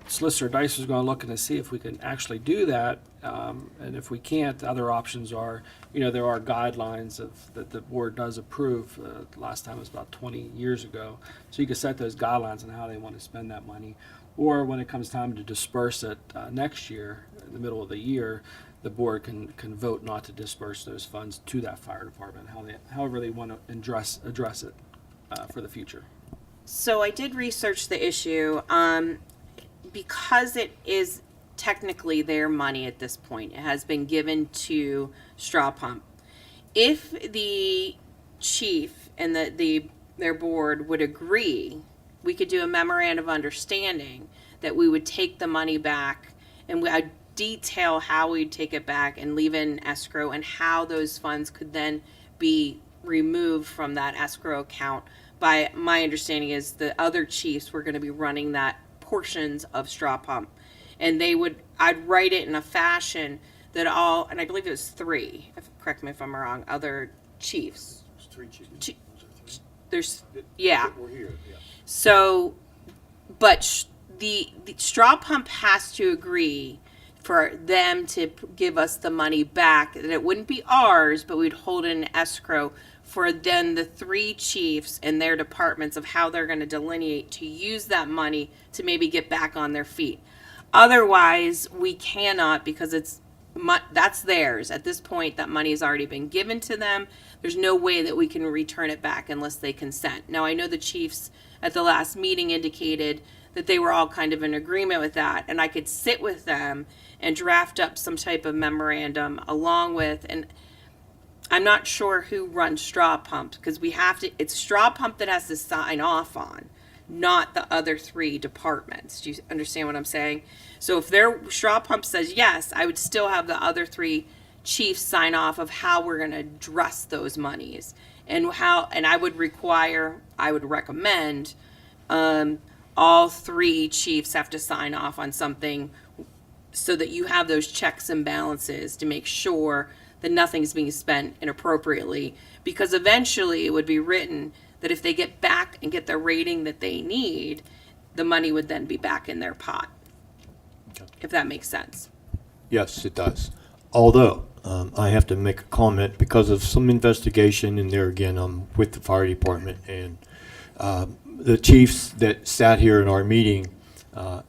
Solicitor Dice was going to look and to see if we can actually do that, and if we can't, the other options are, there are guidelines that the board does approve. Last time was about 20 years ago, so you can set those guidelines on how they want to spend that money. Or when it comes time to disperse it next year, in the middle of the year, the board can vote not to disperse those funds to that fire department, however they want to address it for the future. So I did research the issue. Because it is technically their money at this point, it has been given to Straw Pump. If the chief and their board would agree, we could do a memorandum of understanding that we would take the money back, and I'd detail how we'd take it back and leave it in escrow, and how those funds could then be removed from that escrow account. By my understanding is the other chiefs were going to be running that portions of Straw Pump, and I'd write it in a fashion that and I believe it was 3, correct me if I'm wrong, other chiefs. There's 3 chiefs. We're here, yeah. So, but the Straw Pump has to agree for them to give us the money back, that it wouldn't be ours, but we'd hold it in escrow for then the 3 chiefs and their departments of how they're going to delineate to use that money to maybe get back on their feet. Otherwise, we cannot, because that's theirs. At this point, that money has already been given to them. There's no way that we can return it back unless they consent. Now, I know the chiefs at the last meeting indicated that they were all kind of in agreement with that, and I could sit with them and draft up some type of memorandum along with, and I'm not sure who runs Straw Pump, because it's Straw Pump that has to sign off on, not the other 3 departments. Do you understand what I'm saying? So if their Straw Pump says yes, I would still have the other 3 chiefs sign off of how we're going to address those monies, and I would recommend all 3 chiefs have to sign off on something, so that you have those checks and balances to make sure that nothing's being spent inappropriately, because eventually it would be written that if they get back and get the rating that they need, the money would then be back in their pot. If that makes sense. Yes, it does. Although, I have to make a comment because of some investigation, and there again, I'm with the fire department, and the chiefs that sat here in our meeting,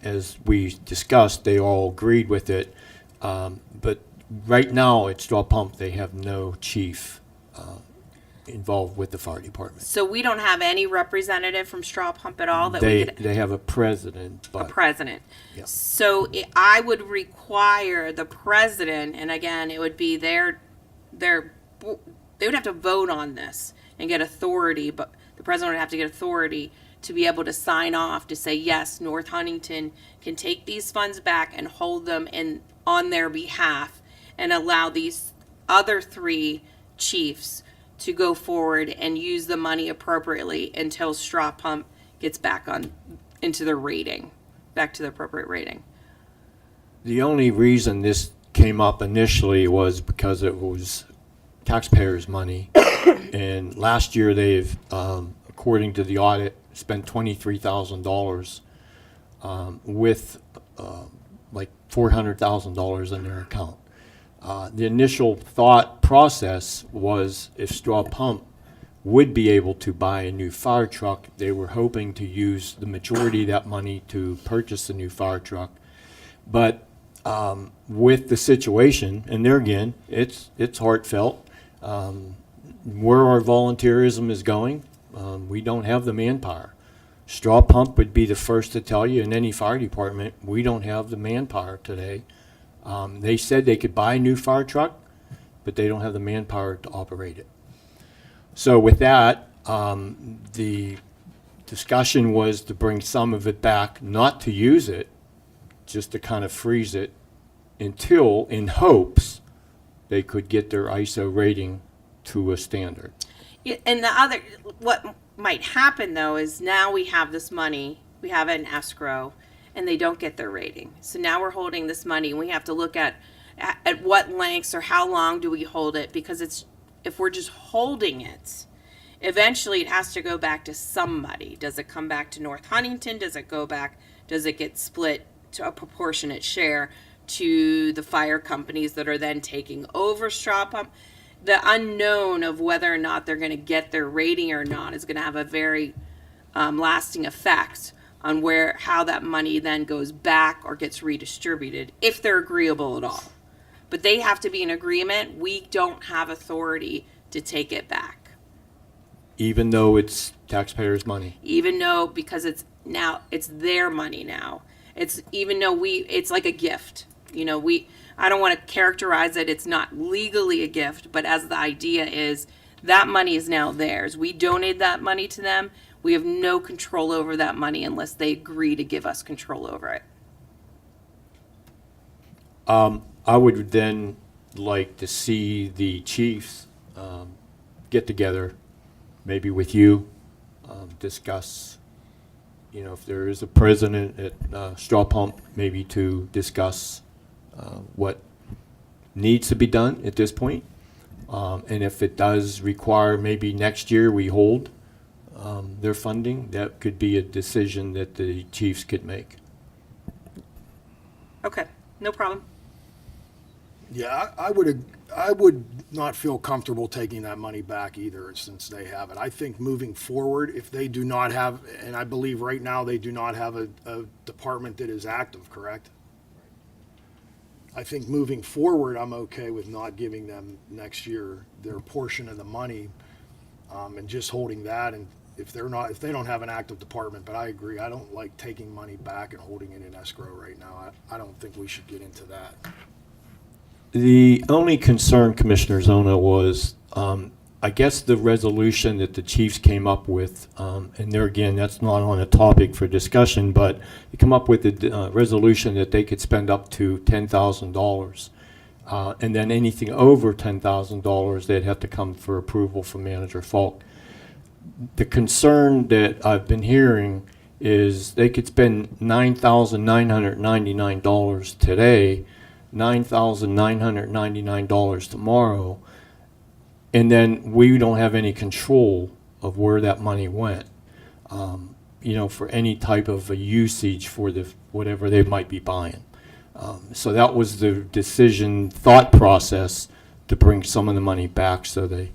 as we discussed, they all agreed with it. But right now, at Straw Pump, they have no chief involved with the fire department. So we don't have any representative from Straw Pump at all that we could. They have a president, A but president. Yeah. So I would require the president, and again, it would be they would have to vote on this and get authority, but the president would have to get authority to be able to sign off to say, yes, North Huntington can take these funds back and hold them on their behalf and allow these other 3 chiefs to go forward and use the money appropriately until Straw Pump gets back into the rating, back to the appropriate rating. the only reason this came up initially was because it was taxpayers' money. And last year they've, according to the audit, spent $23,000 with like $400,000 in their account. The initial thought process was if Straw Pump would be able to buy a new fire truck, they were hoping to use the majority of that money to purchase a new fire truck. But with the situation, and there again, it's heartfelt, where our volunteerism is going, we don't have the manpower. Straw Pump would be the first to tell you in any fire department, we don't have the manpower today. They said they could buy a new fire truck, but they don't have the manpower to operate it. So with that, the discussion was to bring some of it back, not to use it, just to kind of freeze it until, in hopes, they could get their ISO rating to a standard. Yeah, and what might happen though is now we have this money, we have it in escrow, and they don't get their rating. So now we're holding this money, and we have to look at what lengths or how long do we hold it, because if we're just holding it, eventually it has to go back to somebody. Does it come back to North Huntington? Does it get split to a proportionate share to the fire companies that are then taking over Straw Pump? The unknown of whether or not they're going to get their rating or not is going to have a very lasting effect on how that money then goes back or gets redistributed, if they're agreeable at all. But they have to be in agreement. We don't have authority to take it back. Even though it's taxpayers' money. Even though, because it's their money now. It's like a gift. I don't want to characterize it, it's not legally a gift, but as the idea is, that money is now theirs. We donate that money to them. We have no control over that money unless they agree to give us control over it. I would then like to see the chiefs get together, maybe with you, discuss, if there is a president at Straw Pump, maybe to discuss what needs to be done at this point. And if it does require maybe next year we hold their funding, that could be a decision that the chiefs could make. Okay, no problem. Yeah, I would not feel comfortable taking that money back either, since they have it. I think moving forward, if they do not have, and I believe right now they do not have a department that is active, correct? I think moving forward, I'm okay with not giving them next year their portion of the money, and just holding that. And if they don't have an active department, but I agree, I don't like taking money back and holding it in escrow right now. I don't think we should get into that. The only concern, Commissioner Zona, was I guess the resolution that the chiefs came up with, and there again, that's not on a topic for discussion, but they come up with a resolution that they could spend up to $10,000. And then anything over $10,000, they'd have to come for approval from Manager Falk. The concern that I've been hearing is they could spend $9,999 today, $9,999 tomorrow, and then we don't have any control of where that money went, for any type of a usage for whatever they might be buying. So that was the thought process to bring some of the money back so they,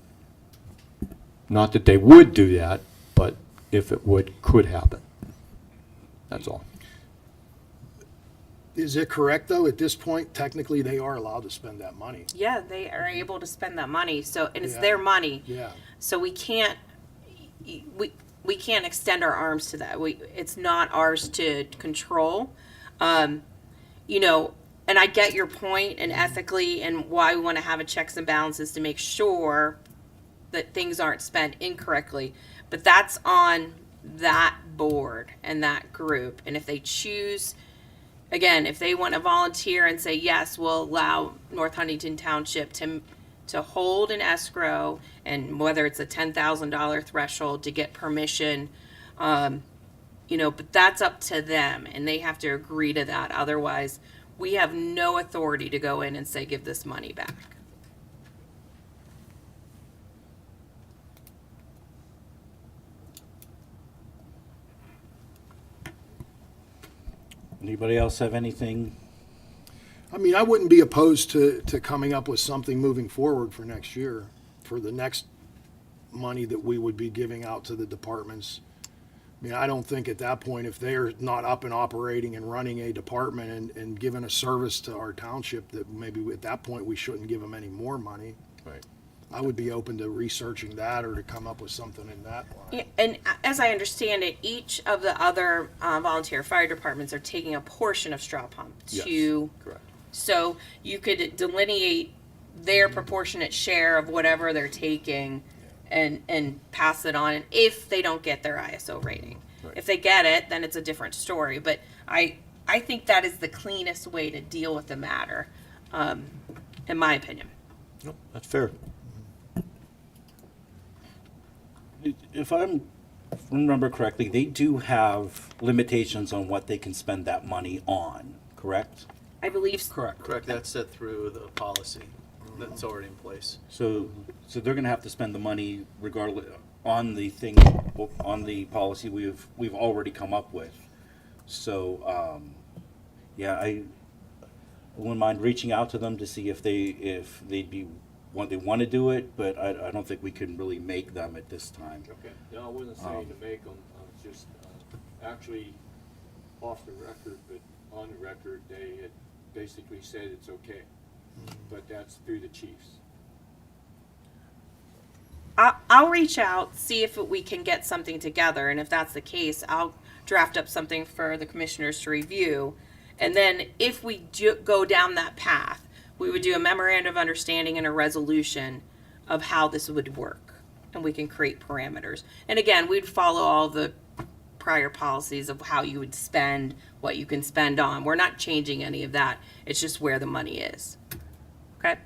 not that they would do that, but if it could happen. That's all. Is it correct, though, at this point, technically, they are allowed to spend that money? Yeah, they are able to spend that money, so, and it's Yeah. their money. Yeah. So we can't extend our arms to that. It's not ours to control. You know, and I get your point, and ethically, and why we want to have a checks and balances to make sure that things aren't spent incorrectly. But that's on that board and that group. And if they choose, again, if they want to volunteer and say, yes, we'll allow North Huntington Township to hold an escrow, and whether it's a $10,000 threshold to get permission, you know, but that's up to them, and they have to agree to that. Otherwise, we have no authority to go in and say, give this money back. Anybody else have anything? I mean, I wouldn't be opposed to coming up with something moving forward for next year, for the next money that we would be giving out to the departments. I mean, I don't think at that point, if they're not up and operating and running a department and giving a service to our township, that maybe at that point, we shouldn't give them any more money. Right. I would be open to researching that or to come up with something in that line. Yeah, and as I understand it, each of the other volunteer fire departments are taking a portion of straw pump to. Correct. So you could delineate their proportionate share of whatever they're taking and pass it on if they don't get their ISO rating. Right. If they get it, then it's a different story. But I think that is the cleanest way to deal with the matter, in my opinion. No, that's fair. If I remember correctly, they do have limitations on what they can spend that money on, correct? I believe so. Correct, that's set through the policy that's already in place. So they're gonna have to spend the money regardless, on the thing, on the policy we've already come up with. So, yeah, I wouldn't mind reaching out to them to see if they want to do it, but I don't think we can really make them at this time. Okay, no, I wasn't saying to make them, I was just, actually off the record, but on the record, they had basically said it's okay. But that's through the chiefs. I'll reach out, see if we can get something together, and if that's the case, I'll draft up something for the commissioners to review. And then if we go down that path, we would do a memorandum of understanding and a resolution of how this would work, and we can create parameters. And again, we'd follow all the prior policies of how you would spend, what you can spend on. We're not changing any of that. It's just where the money is. Okay?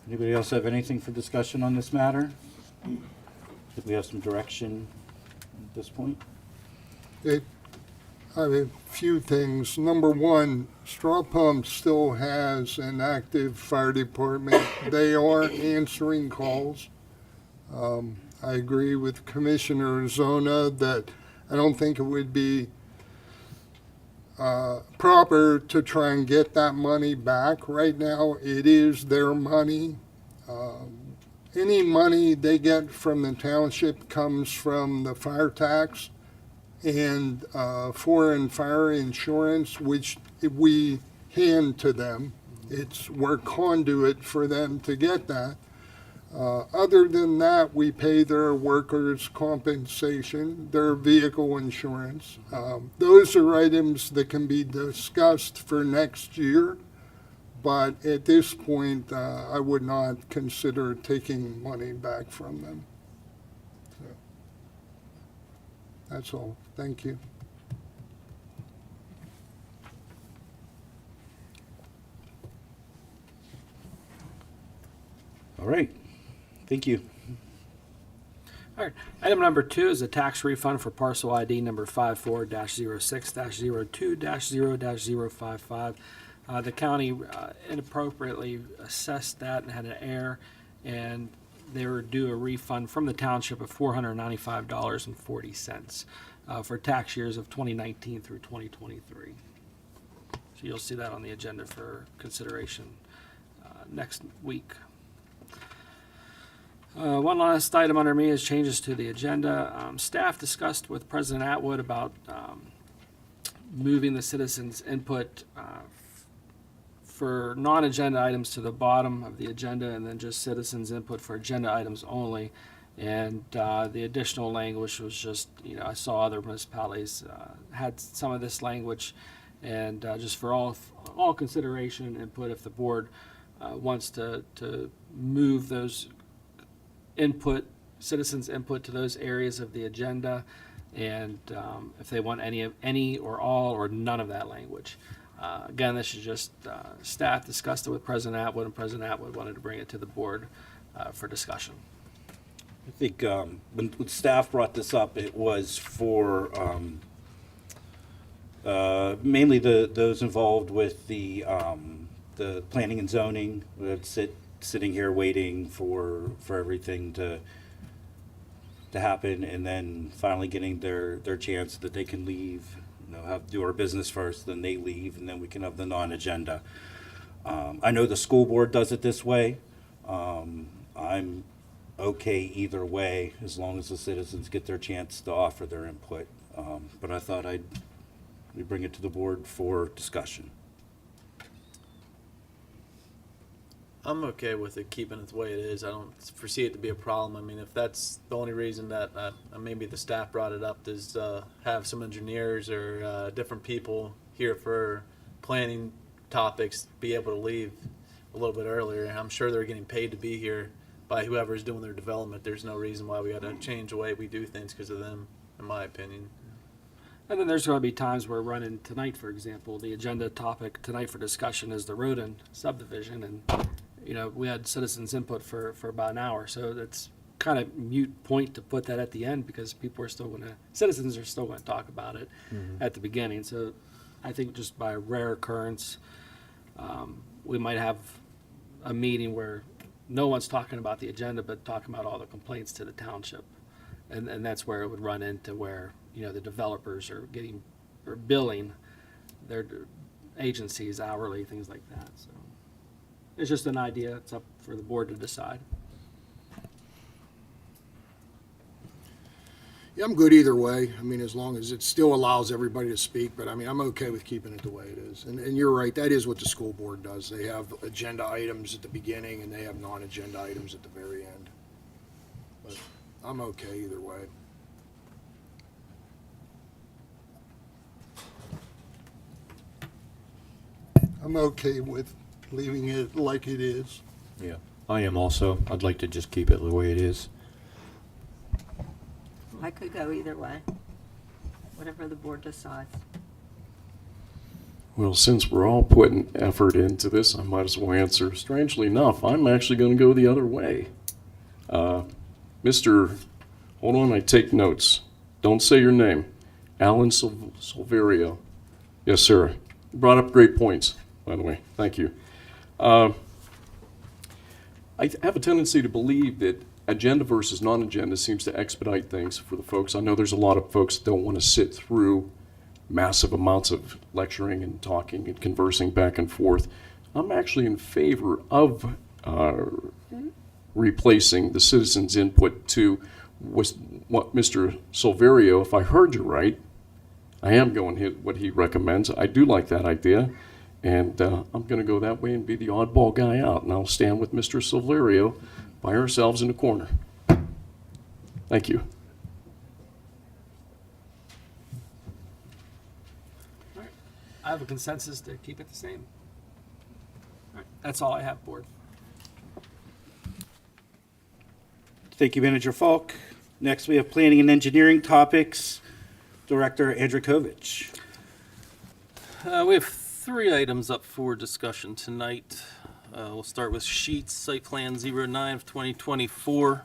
Anybody else have anything for discussion on this matter? Think we have some direction at this point? I have a few things. Number one, Straw Pump still has an active fire department. They are answering calls. I agree with Commissioner Zona that I don't think it would be proper to try and get that money back. Right now, it is their money. Any money they get from the township comes from the fire tax and foreign fire insurance, which we hand to them. We're conduit for them to get that. Other than that, we pay their workers' compensation, their vehicle insurance. Those are items that can be discussed for next year, but at this point, I would not consider taking money back from them. So, that's all. Thank you. All right. Thank you. All right. Item number 2 is a tax refund for parcel ID number 54-06-02-0-055. The county inappropriately assessed that and had an error, and they were due a refund from the township of $495.40 for tax years of 2019 through 2023. you'll see that on the agenda for consideration next week. One last item under me is changes to the agenda. Staff discussed with President Atwood about moving the citizens' input for non-agenda items to the bottom of the agenda, and then just citizens' input for agenda items only. And the additional language was just, I saw other municipalities had some of this language, and just for all consideration and input, if the board wants to move those citizens' input to those areas of the agenda, and if they want any or all or none of that language. Again, this is just staff discussed it with President Atwood, and President Atwood wanted to bring it to the board for discussion. I think when staff brought this up, it was for mainly those involved with the planning and zoning, that sitting here waiting for everything to happen, and then finally getting their chance that they can leave, do our business first, then they leave, and then we can have the non-agenda. I know the school board does it this way. I'm okay either way, as long as the citizens get their chance to offer their input. But I thought we'd bring it to the board for discussion. I'm okay with it keeping it the way it is. I don't foresee it to be a problem. I mean, if that's the only reason that maybe the staff brought it up, is have some engineers or different people here for planning topics be able to leave a little bit earlier. And I'm sure they're getting paid to be here by whoever's doing their development. There's no reason why we got to change the way we do things because of them, in my opinion. And then there's going to be times where running tonight, for example, the agenda topic tonight for discussion is the Roden subdivision, and we had citizens input for about an hour, so that's kind of mute point to put that at the end, because citizens are still going to talk about it at the beginning. So I think just by a rare occurrence, we might have a meeting where no one's talking about the agenda, but talking about all the complaints to the township. And that's where it would run into where, the developers are billing their agencies hourly, things like that. So it's just an idea. It's up for the board to decide. Yeah, I'm good either way. I mean, as long as it still allows everybody to speak, but I mean, I'm okay with keeping it the way it is. And you're right, that is what the school board does. They have agenda items at the beginning and they have non-agenda items at the very end. But I'm okay either way. I'm okay with leaving it like it is. Yeah, I am also. I'd like to just keep it the way it is. I could go either way, whatever the board decides. Well, since we're all putting effort into this, I might as well answer. Strangely enough, I'm actually going to go the other way. Hold on, I take notes. Don't say your name. Alan Silverio. Yes, sir. Brought up great points, by the way. Thank you. I have a tendency to believe that agenda versus non-agenda seems to expedite things for the folks. I know there's a lot of folks that don't want to sit through massive amounts of lecturing and talking and conversing back and forth. I'm actually in favor of replacing the citizens' input to what Mr. Silverio, if I heard you right, I am going what he recommends. I do like that idea, and I'm going to go that way and be the oddball guy out, and I'll stand with Mr. Silverio by ourselves in the corner. Thank you. All right. I have a consensus to keep it the same. All right. That's all I have, board. Thank you, Manager Falk. Next, we have planning and engineering topics. Director Andrikovich. We have 3 items up for discussion tonight. We'll start with Sheets, Site Plan 09 of 2024,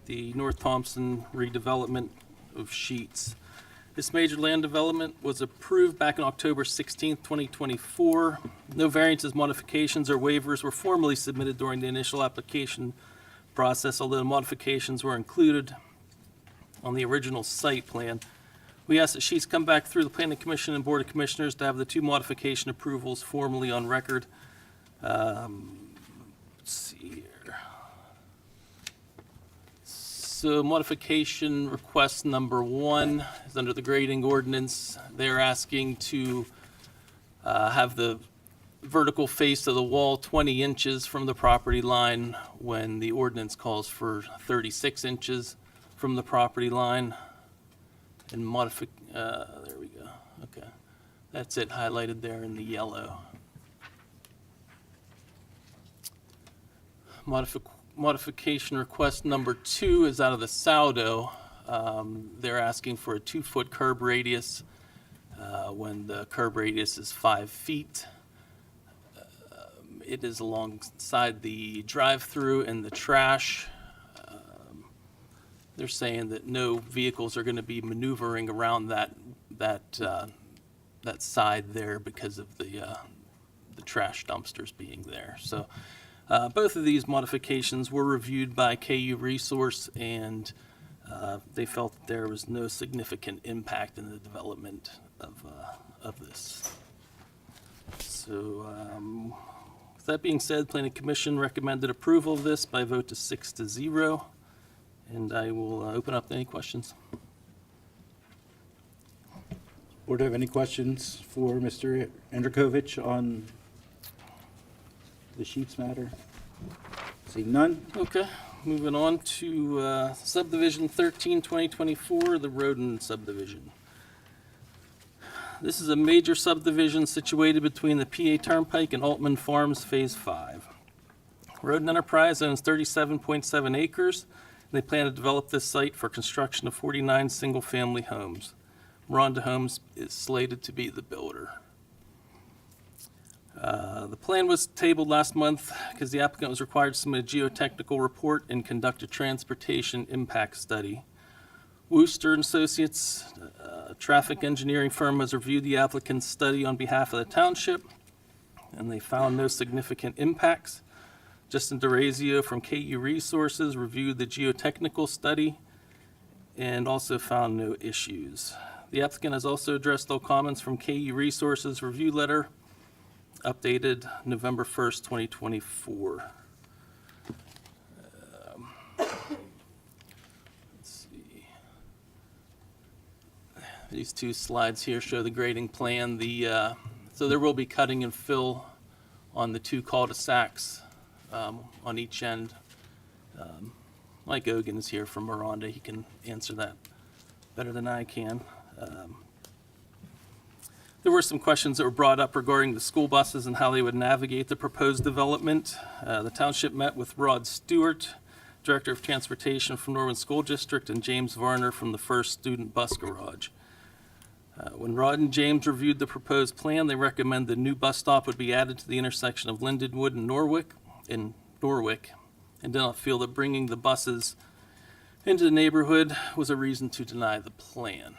the North Thompson redevelopment of Sheets. This major land development was approved back on October 16th, 2024. No variances, modifications, or waivers were formally submitted during the initial application process, although modifications were included on the original site plan. We ask that sheets come back through the Planning Commission and Board of Commissioners to have the two modification approvals formally on record. Let's see here. So modification request number 1 is under the grading ordinance. They're asking to have the vertical face of the wall 20 inches from the property line when the ordinance calls for 36 inches from the property line. And there we go. Okay. That's it highlighted there in the yellow. Modification request number 2 is out of the Saldo. They're asking for a 2-foot curb radius when the curb radius is 5 feet. It is alongside the drive-through and the trash. They're saying that no vehicles are going to be maneuvering around that side there because of the trash dumpsters being there. So both of these modifications were reviewed by KU Resource, and they felt that there was no significant impact in the development of this. So with that being said, Planning Commission recommended approval of this by a vote of 6-0. And I will open up to any questions. Board have any questions for Mr. Andrikovich on the sheets matter? Seeing none? Okay, moving on to subdivision 13, 2024, the Roden subdivision. This is a major subdivision situated between the PA Turnpike and Altman Farms Phase 5. Roden Enterprise owns 37.7 acres. They plan to develop this site for construction of 49 single-family homes. Rhonda Homes is slated to be the builder. The plan was tabled last month because the applicant was required to submit a geotechnical report and conduct a transportation impact study. Wooster and Associates, a traffic engineering firm, has reviewed the applicant's study on behalf of the township, and they found no significant impacts. Justin DeRazio from KU Resources reviewed the geotechnical study and also found no issues. The applicant has also addressed all comments from KU Resources review letter, updated November 1st, 2024. Let's see. These two slides here show the grading plan. So there will be cutting and fill on the two cul-de-sacs on each end. Mike Ogan is here from Miranda. He can answer that better than I can. There were some questions that were brought up regarding the school buses and how they would navigate the proposed development. The township met with Rod Stewart, Director of Transportation from Norwood School District, and James Varner from the First Student Bus Garage. When Rod and James reviewed the proposed plan, they recommend the new bus stop would be added to the intersection of Lindenwood and Norwick, and did not feel that bringing the buses into the neighborhood was a reason to deny the plan.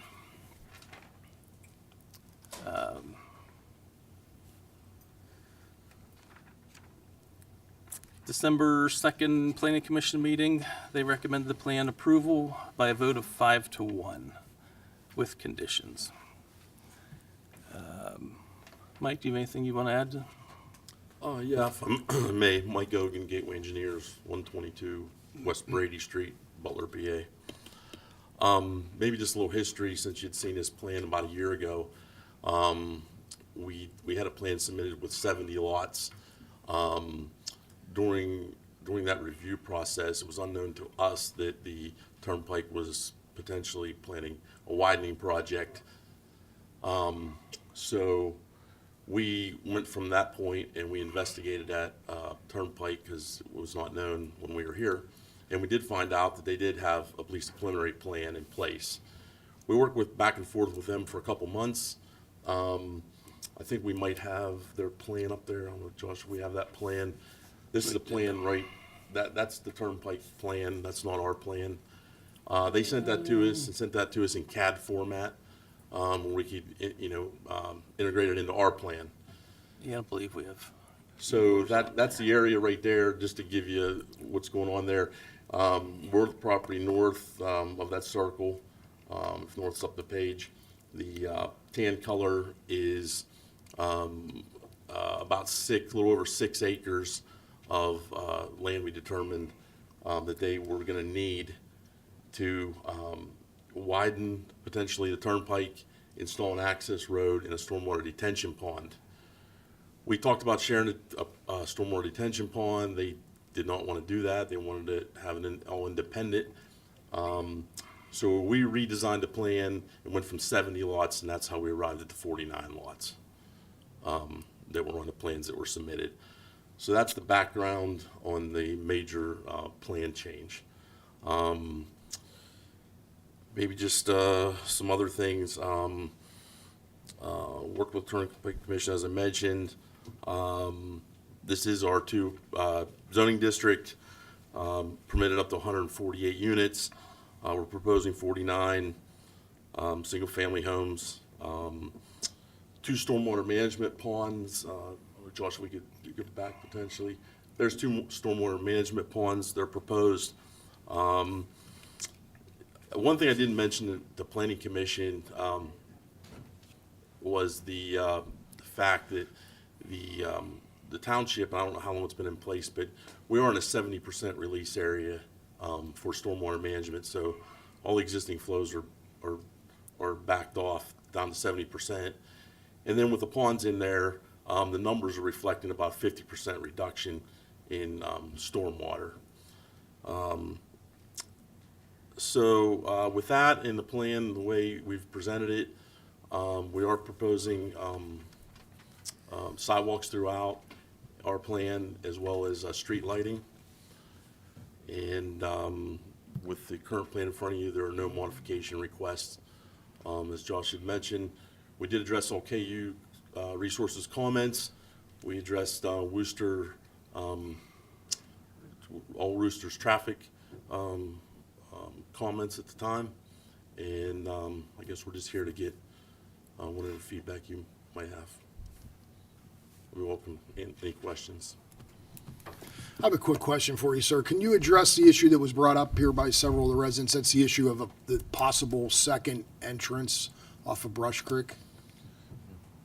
December 2nd Planning Commission meeting, they recommended the plan approval by a vote of 5-1 with conditions. Mike, do you have anything you want to add? Yeah, if I may, Mike Ogan, Gateway Engineers, 122 West Brady Street, Butler, PA. Maybe just a little history, since you'd seen this plan about a year ago. We had a plan submitted with 70 lots. During that review process, it was unknown to us that the Turnpike was potentially planning a widening project. So we went from that point and we investigated that Turnpike because it was not known when we were here. And we did find out that they did have at least a preliminary plan in place. We worked back and forth with them for a couple months. I think we might have their plan up there. I don't know, Josh, we have that plan. This is the plan, right? That's the Turnpike plan. That's not our plan. They sent that to us and sent that to us in CAD format, where we could, integrate it into our plan. Yeah, I believe we have. So that's the area right there, just to give you what's going on there. We're the property north of that circle. north's up the page. The tan color is about a little over 6 acres of land we determined that they were going to need to widen potentially the turnpike, install an access road, and a stormwater detention pond. We talked about sharing a stormwater detention pond. They did not want to do that. They wanted to have it all independent. So we redesigned the plan and went from 70 lots, and that's how we arrived at the 49 lots that were on the plans that were submitted. So that's the background on the major plan change. Maybe just some other things. Worked with Turnpike Commission, as I mentioned. This is R2 zoning district, permitted up to 148 units. We're proposing 49 single-family homes, 2 stormwater management ponds. Josh, we could get back potentially. There's 2 stormwater management ponds. They're proposed. One thing I didn't mention at the Planning Commission was the fact that the township, I don't know how long it's been in place, but we are in a 70% release area for stormwater management. So all existing flows are backed off down to 70%. And then with the ponds in there, the numbers are reflecting about 50% reduction in stormwater. So with that in the plan, the way we've presented it, we are proposing sidewalks throughout our plan, as well as street lighting. And with the current plan in front of you, there are no modification requests. As Josh had mentioned, we did address all KU Resources comments. We addressed Worcester, all Rooster's traffic comments at the time. And I guess we're just here to get whatever feedback you might have. We welcome any questions. I have a quick question for you, sir. Can you address the issue that was brought up here by several of the residents? That's the issue of the possible second entrance off of Brush Creek.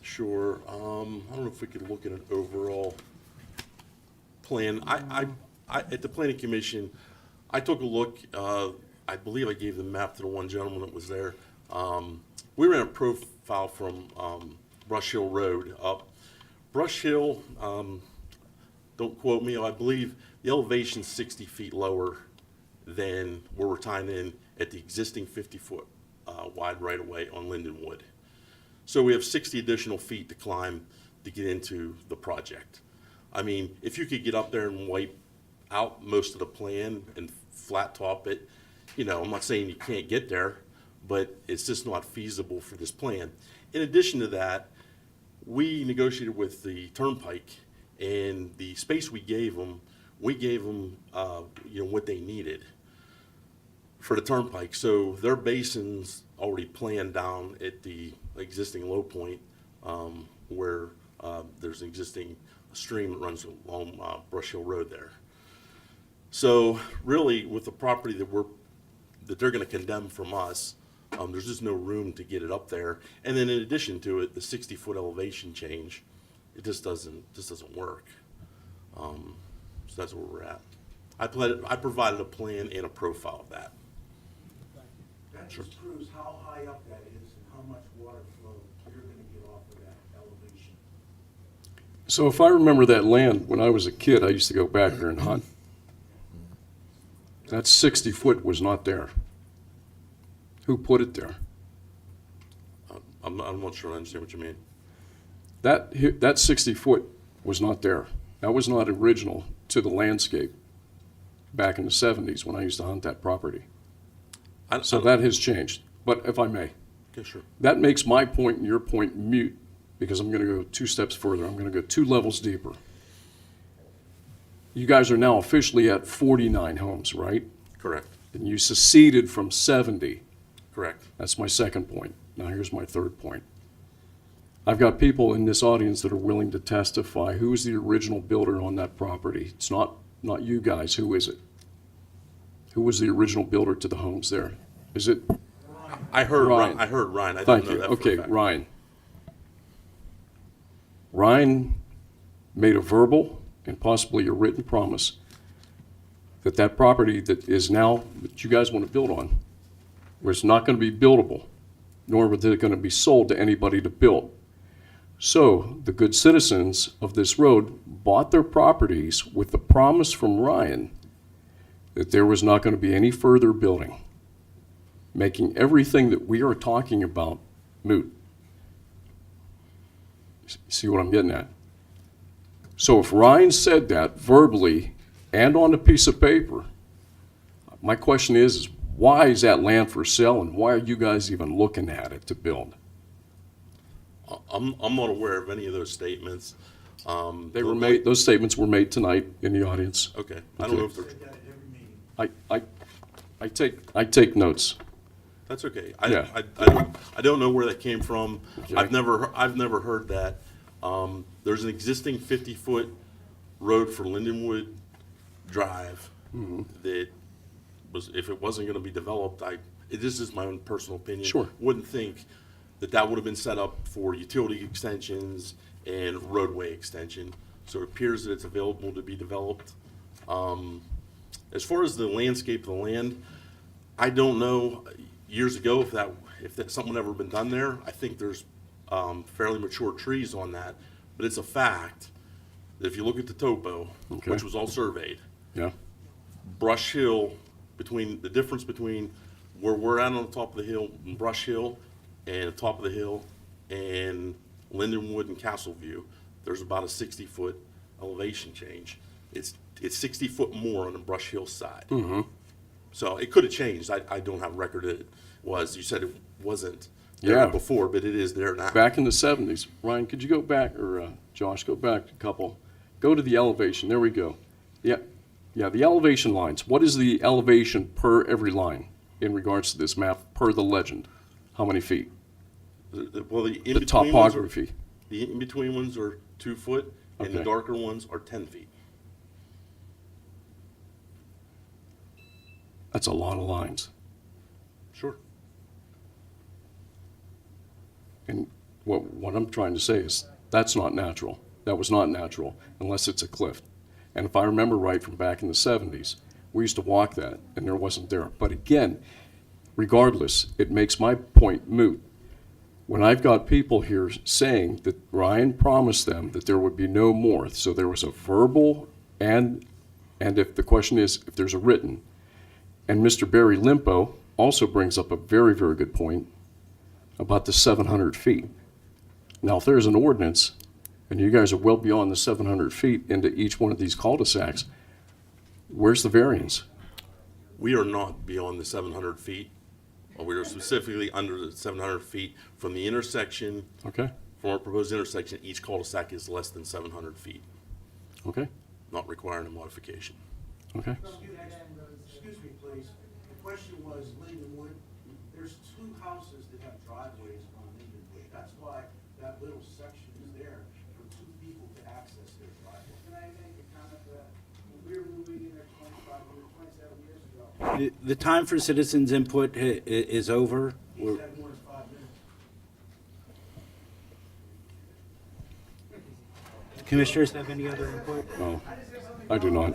Sure. I don't know if we could look at an overall plan. I at the Planning Commission, I took a look. I believe I gave the map to the one gentleman that was there. We ran a profile from Brush Hill Road up. Brush Hill, don't quote me, I believe the elevation's 60 feet lower than where we're tying in at the existing 50-foot wide right-of-way on Lindenwood. So we have 60 additional feet to climb to get into the project. I mean, if you could get up there and wipe out most of the plan and flat top it, you know, I'm not saying you can't get there, but it's just not feasible for this plan. In addition to that, we negotiated with the Turnpike, and the space we gave them, you know, what they needed for the Turnpike. So their basin's already planned down at the existing low point where there's an existing stream that runs along Brush Hill Road there. So really, with the property that they're going to condemn from us, there's just no room to get it up there. And then in addition to it, the 60-foot elevation change, it just doesn't work. So that's where we're at. I provided a plan and a profile of that. That just proves how high up that is and how much water flow you're going to get off of that elevation. So if I remember that land, when I was a kid, I used to go back there and hunt. That 60 foot was not there. Who put it there? I'm not sure I understand what you mean. That 60 foot was not there. That was not original to the landscape back in the 70s when I used to hunt that property. So that has changed. But if I may, okay, sure. That makes my point and your point mute, because I'm going to go 2 steps further. I'm going to go 2 levels deeper. You guys are now officially at 49 homes, right? Correct. And you seceded from 70. Correct. That's my second point. Now here's my third point. I've got people in this audience that are willing to testify. Who is the original builder on that property? It's not you guys. Who is it? Who was the original builder to the homes there? Is it? I heard Ryan. I heard Ryan. I Thank don't know you. that for a Okay, fact. Ryan. Ryan made a verbal and possibly a written promise that that property that is now, that you guys want to build on, was not going to be buildable, nor was it going to be sold to anybody to build. So the good citizens of this road bought their properties with the promise from Ryan that there was not going to be any further building, making everything that we are talking about moot. See what I'm getting at? So if Ryan said that verbally and on a piece of paper, my question is why is that land for sale and why are you guys even looking at it to build? I'm not aware of any of those statements. They were made, those statements were made tonight in the audience. Okay. I don't know if they're, I take notes. that's okay. Yeah. I don't know where that came from. Okay. I've never heard that. There's an existing 50-foot road for Lindenwood Drive that was, if it wasn't going to be developed, this is my own personal opinion. Sure. Wouldn't think that would have been set up for utility extensions and roadway extension. So it appears that it's available to be developed. As far as the landscape of the land, I don't know years ago if that something ever been done there. I think there's fairly mature trees on that, but it's a fact that if you look at the topo, Okay. which was all surveyed, Yeah. Brush Hill, the difference between where we're at on the top of the hill, Brush Hill, and the top of the hill, and Lindenwood and Castleview, there's about a 60-foot elevation change. It's 60 foot more on the Brush Hill side. So it could have changed. I don't have a record that it was. You said it wasn't there Yeah. before, but it is there now. Back in the 70s. Ryan, could you go back, or Josh, go back a couple. Go to the elevation. There we go. Yeah, the elevation lines. What is the elevation per every line in regards to this map, per the legend? How many feet? Well, the The in-between topography. The in-between ones are 2 foot, and the Okay. darker ones are 10 feet. That's a lot of lines. Sure. And what I'm trying to say is, that's not natural. That was not natural, unless it's a cliff. And if I remember right from back in the 70s, we used to walk that, and there wasn't there. But again, regardless, it makes my point moot. When I've got people here saying that Ryan promised them that there would be no more, so there was a verbal and if the question is, if there's a written, and Mr. Barry Limpo also brings up a very, very good point about the 700 feet. Now, if there's an ordinance, and you guys are well beyond the 700 feet into each one of these cul-de-sacs, where's the variance? We are not beyond the 700 feet. We are specifically under the 700 feet from the intersection. Okay, From our proposed intersection, each cul-de-sac is less than 700 feet, okay, not requiring a modification. okay. Excuse me, please. The question was Lindenwood. There's 2 houses that have driveways on Lindenwood. That's why that little section is there for 2 people to access their driveway. Can I make a comment to that? When we were moving in there 27 years ago. The time for citizens' input is over. He's had more than 5 minutes. Commissioners have any other input? No, I do not.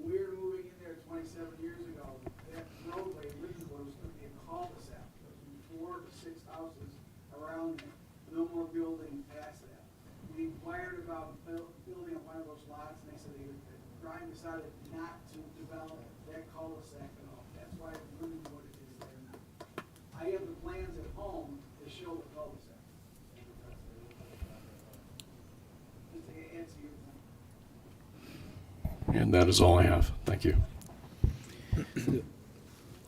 We were moving in there 27 years ago. That roadway, Lindenwood, was going to be a cul-de-sac. There was 4 to 6 houses around there. No more building past that. We inquired about building on one of those lots, and they said Brian decided not to develop that cul-de-sac at all. That's why Lindenwood is there now. I have the plans at home to show the cul-de-sac. Just to answer your point. And that is all I have. Thank you.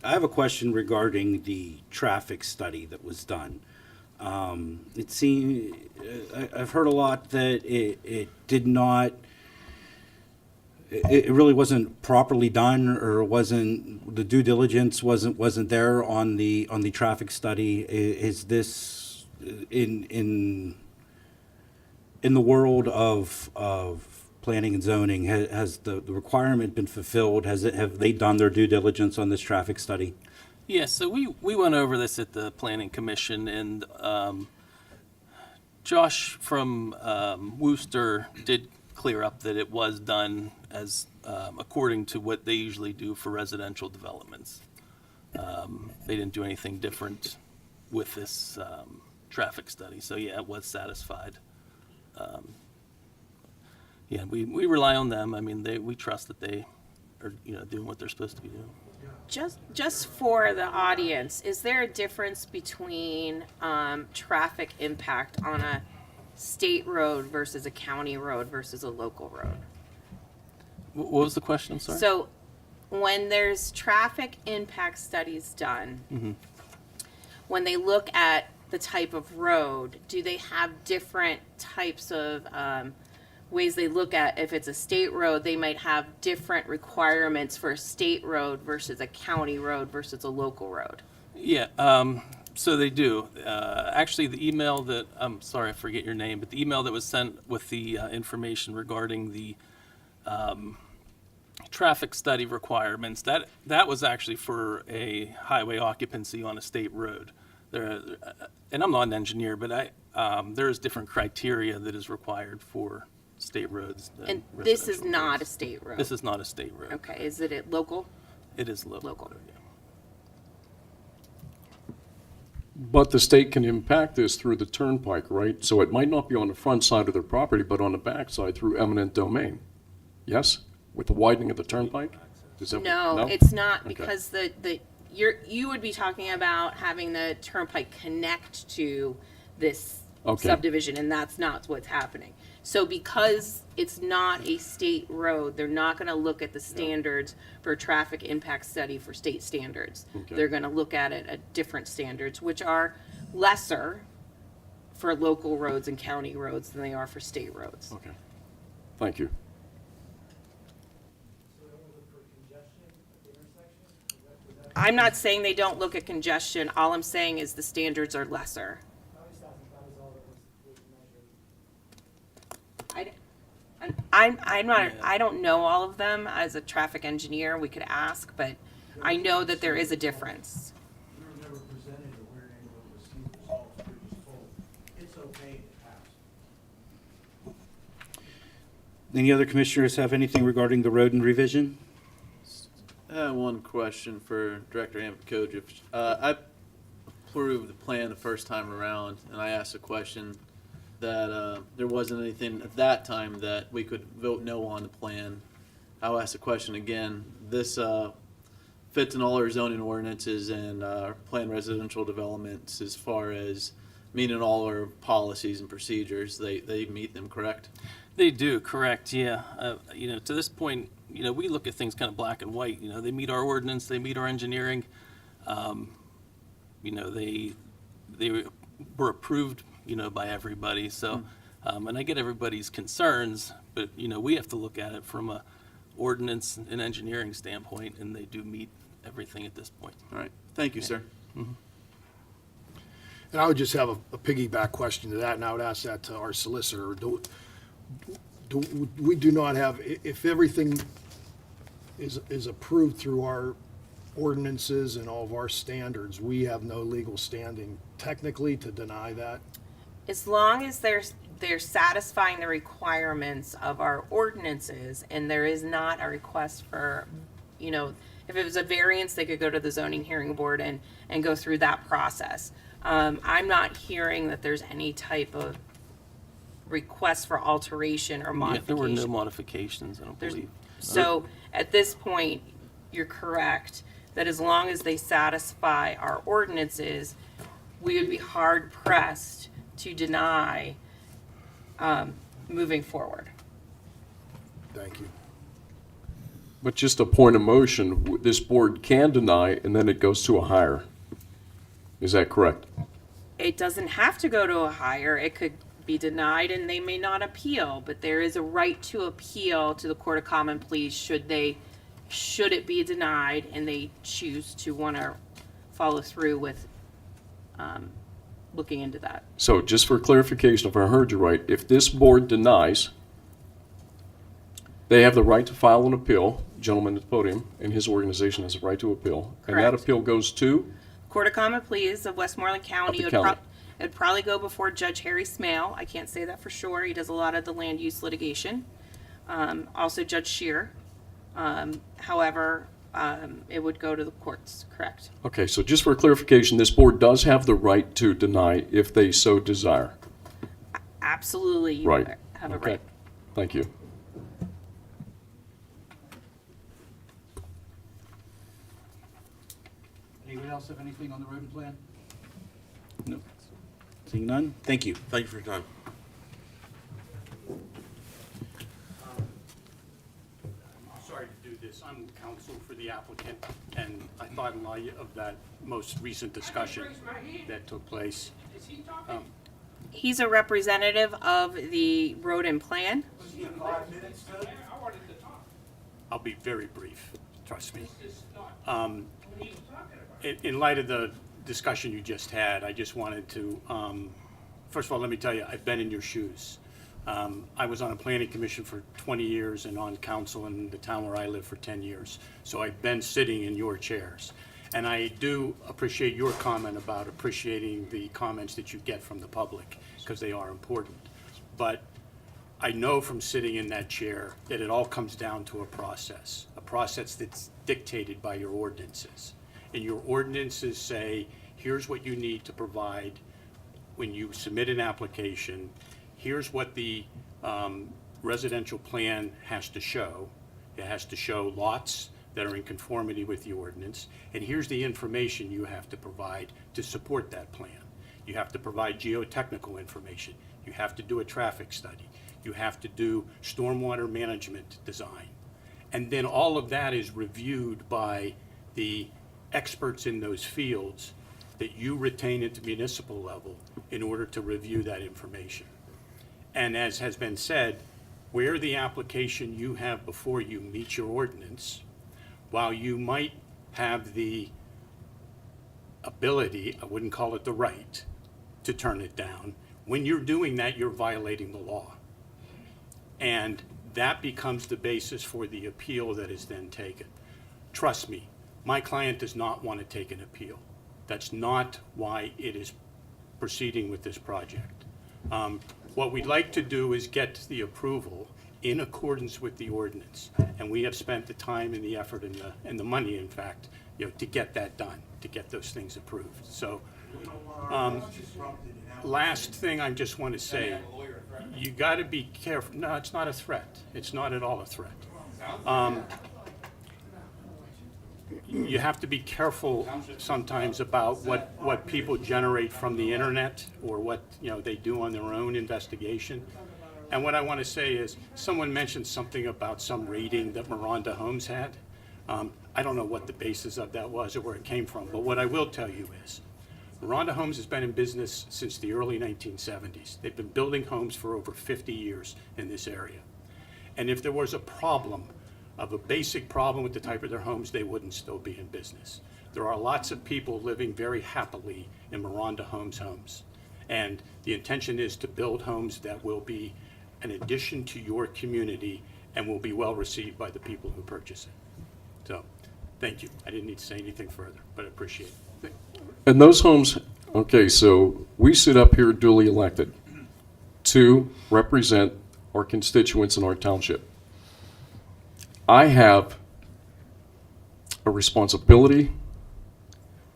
I have a question regarding the traffic study that was done. It seemed, I've heard a lot that it did not, it really wasn't properly done, or wasn't, the due diligence wasn't there on the traffic study. Is this in the world of planning and zoning, has the requirement been fulfilled? Have they done their due diligence on this traffic study? Yeah, so we went over this at the Planning Commission, and Josh from Worcester did clear up that it was done as according to what they usually do for residential developments. They didn't do anything different with this traffic study, so yeah, it was satisfied. Yeah, we rely on them. I mean, we trust that they are, doing what they're supposed to be doing. Just for the audience, is there a difference between traffic impact on a state road versus a county road versus a local road? What was the question? I'm sorry. So when there's traffic impact studies done, when they look at the type of road, do they have different types of ways they look at? If it's a state road, they might have different requirements for a state road versus a county road versus a local road. Yeah, so they do. Actually, the email that, I'm sorry, I forget your name, but the email that was sent with the information regarding the traffic study requirements, that was actually for a highway occupancy on a state road. And I'm not an engineer, but there is different criteria that is required for state roads. And this is not a state road? This is not a state road. Okay, is it local? It is local. Local. Yeah. But the state can impact this through the turnpike, right? So it might not be on the front side of their property, but on the back side through eminent domain. Yes? With the widening of the turnpike? Is that No, it's not, Okay. because you would be talking about having the turnpike connect to this Okay. subdivision, and that's not what's happening. So because it's not a state road, they're not gonna look at the standards for traffic impact study for state standards. Okay. They're gonna look at it at different standards, which are lesser for local roads and county roads than they are for state roads. Okay. Thank you. I'm not saying they don't look at congestion, all I'm saying is the standards are lesser. I'm not, I don't know all of them. As a traffic engineer, we could ask, but I know that there is a difference. We were never presented or we're able to receive results, we're just told, it's okay to pass. Any other commissioners have anything regarding the road and revision? I have one question for Director Ampicoja. I approved the plan the first time around, and I asked a question that there wasn't anything at that time that we could vote no on the plan. I'll ask the question again. This fits in all our zoning ordinances and planned residential developments as far as meeting all our policies and procedures. They meet them, correct? They do, correct, yeah. To this point, we look at things kind of black and white. They meet our ordinance, they meet our engineering. They were approved, by everybody. So, and I get everybody's concerns, but, we have to look at it from a ordinance and engineering standpoint, and they do meet everything at this point. All right. Thank you, sir. And I would just have a piggyback question to that, and I would ask that to our solicitor. We do not have, if everything is approved through our ordinances and all of our standards, we have no legal standing technically to deny that? As long as they're satisfying the requirements of our ordinances, and there is not a request for, if it was a variance, they could go to the zoning hearing board and go through that process. I'm not hearing that there's any type of request for alteration or Yeah, modification. there were no modifications, I don't believe. So at this point, you're correct, that as long as they satisfy our ordinances, we would be hard pressed to deny moving forward. Thank you. But just a point of motion, this board can deny, and then it goes to a higher. Is that correct? It doesn't have to go to a higher, it could be denied and they may not appeal, but there is a right to appeal to the Court of Common Pleas should it be denied and they choose to want to follow through with looking into that. So just for clarification, if I heard you right, if this board denies, They have the right to file an appeal, gentleman at the podium, and his organization has a right to appeal. And that Correct. appeal goes to, Court of Common Pleas of Westmoreland County. Of the county. It'd probably go before Judge Harry Smale. I can't say that for sure. He does a lot of the land use litigation. Also Judge Shear. However, it would go to the courts, correct? okay, so just for clarification, this board does have the right to deny if they so desire. Absolutely, you Right. have a Okay. right. Thank you. Anyone else have anything on the road plan? No. Seeing none? Thank you. Thank you for your time. Sorry to do this. I'm counsel for the applicant, and I thought in light of that most recent discussion that took place. He's a representative of the road and plan. I'll be very brief, trust me. In light of the discussion you just had, I just wanted to, first of all, let me tell you, I've been in your shoes. I was on a planning commission for 20 years and on council in the town where I live for 10 years. So I've been sitting in your chairs. And I do appreciate your comment about appreciating the comments that you get from the public, because they are important. But I know from sitting in that chair that it all comes down to a process that's dictated by your ordinances. And your ordinances say, here's what you need to provide when you submit an application. Here's what the residential plan has to show. It has to show lots that are in conformity with the ordinance. And here's the information you have to provide to support that plan. You have to provide geotechnical information. You have to do a traffic study. You have to do stormwater management design. And then all of that is reviewed by the experts in those fields that you retain at the municipal level in order to review that information. And as has been said, where the application you have before you meets your ordinance, while you might have the ability, I wouldn't call it the right, to turn it down, when you're doing that, you're violating the law. And that becomes the basis for the appeal that is then taken. Trust me, my client does not want to take an appeal. That's not why it is proceeding with this project. What we'd like to do is get the approval in accordance with the ordinance. And we have spent the time and the effort and the money, in fact, to get that done, to get those things approved. So, last thing I just want to say, you got to be careful. No, it's not a threat. It's not at all a threat. You have to be careful sometimes about what people generate from the internet or what they do on their own investigation. And what I want to say is, someone mentioned something about some rating that Miranda Homes had. I don't know what the basis of that was or where it came from, but what I will tell you is, Miranda Homes has been in business since the early 1970s. They've been building homes for over 50 years in this area. And if there was a problem, of a basic problem with the type of their homes, they wouldn't still be in business. There are lots of people living very happily in Miranda Homes homes. And the intention is to build homes that will be an addition to your community and will be well received by the people who purchase it. So, thank you. I didn't need to say anything further, but I appreciate it. And those homes, okay, so we sit up here duly elected to represent our constituents in our township. I have a responsibility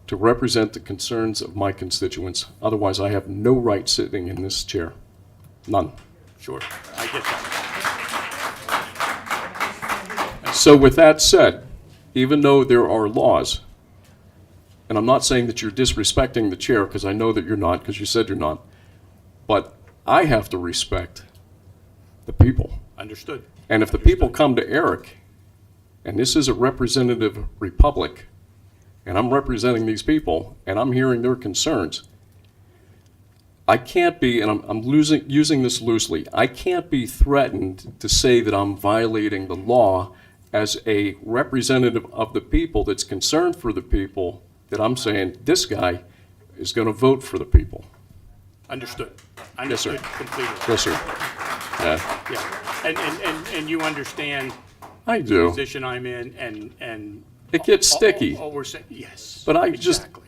to represent the concerns of my constituents. Otherwise, I have no right sitting in this chair. None. Sure, I get that. So with that said, even though there are laws, and I'm not saying that you're disrespecting the chair, because I know that you're not, because you said you're not, but I have to respect the people. Understood. And if the people come to Eric, and this is a representative republic, and I'm representing these people, and I'm hearing their concerns, I can't be, and I'm using this loosely, I can't be threatened to say that I'm violating the law as a representative of the people that's concerned for the people, that I'm saying this guy is going to vote for the people. Understood. Yes, sir. Understood completely. Yes, sir. Yeah. And you understand I the do. position I'm in, and. It gets sticky. All we're saying, yes. But I just, exactly.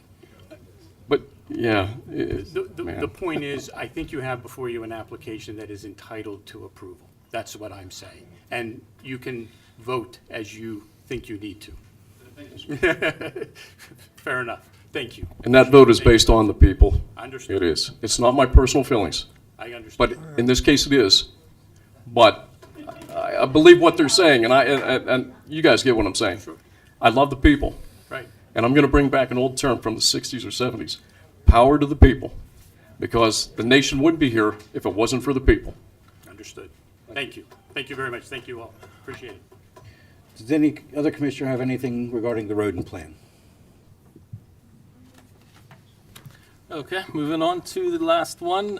but, yeah. The point is, I think you have before you an application that is entitled to approval. That's what I'm saying. And you can vote as you think you need to. Fair enough. Thank you. And that vote is based on the people. I understand. It is. It's not my personal feelings. I understand. But in this case, it is. But I believe what they're saying, and you guys get what I'm saying. Sure. I love the people. Right. And I'm going to bring back an old term from the 60s or 70s. Power to the people. Because the nation wouldn't be here if it wasn't for the people. Understood. Thank you. Thank you very much. Thank you all. Appreciate it. Does any other commissioner have anything regarding the rodent plan? Okay, moving on to the last one.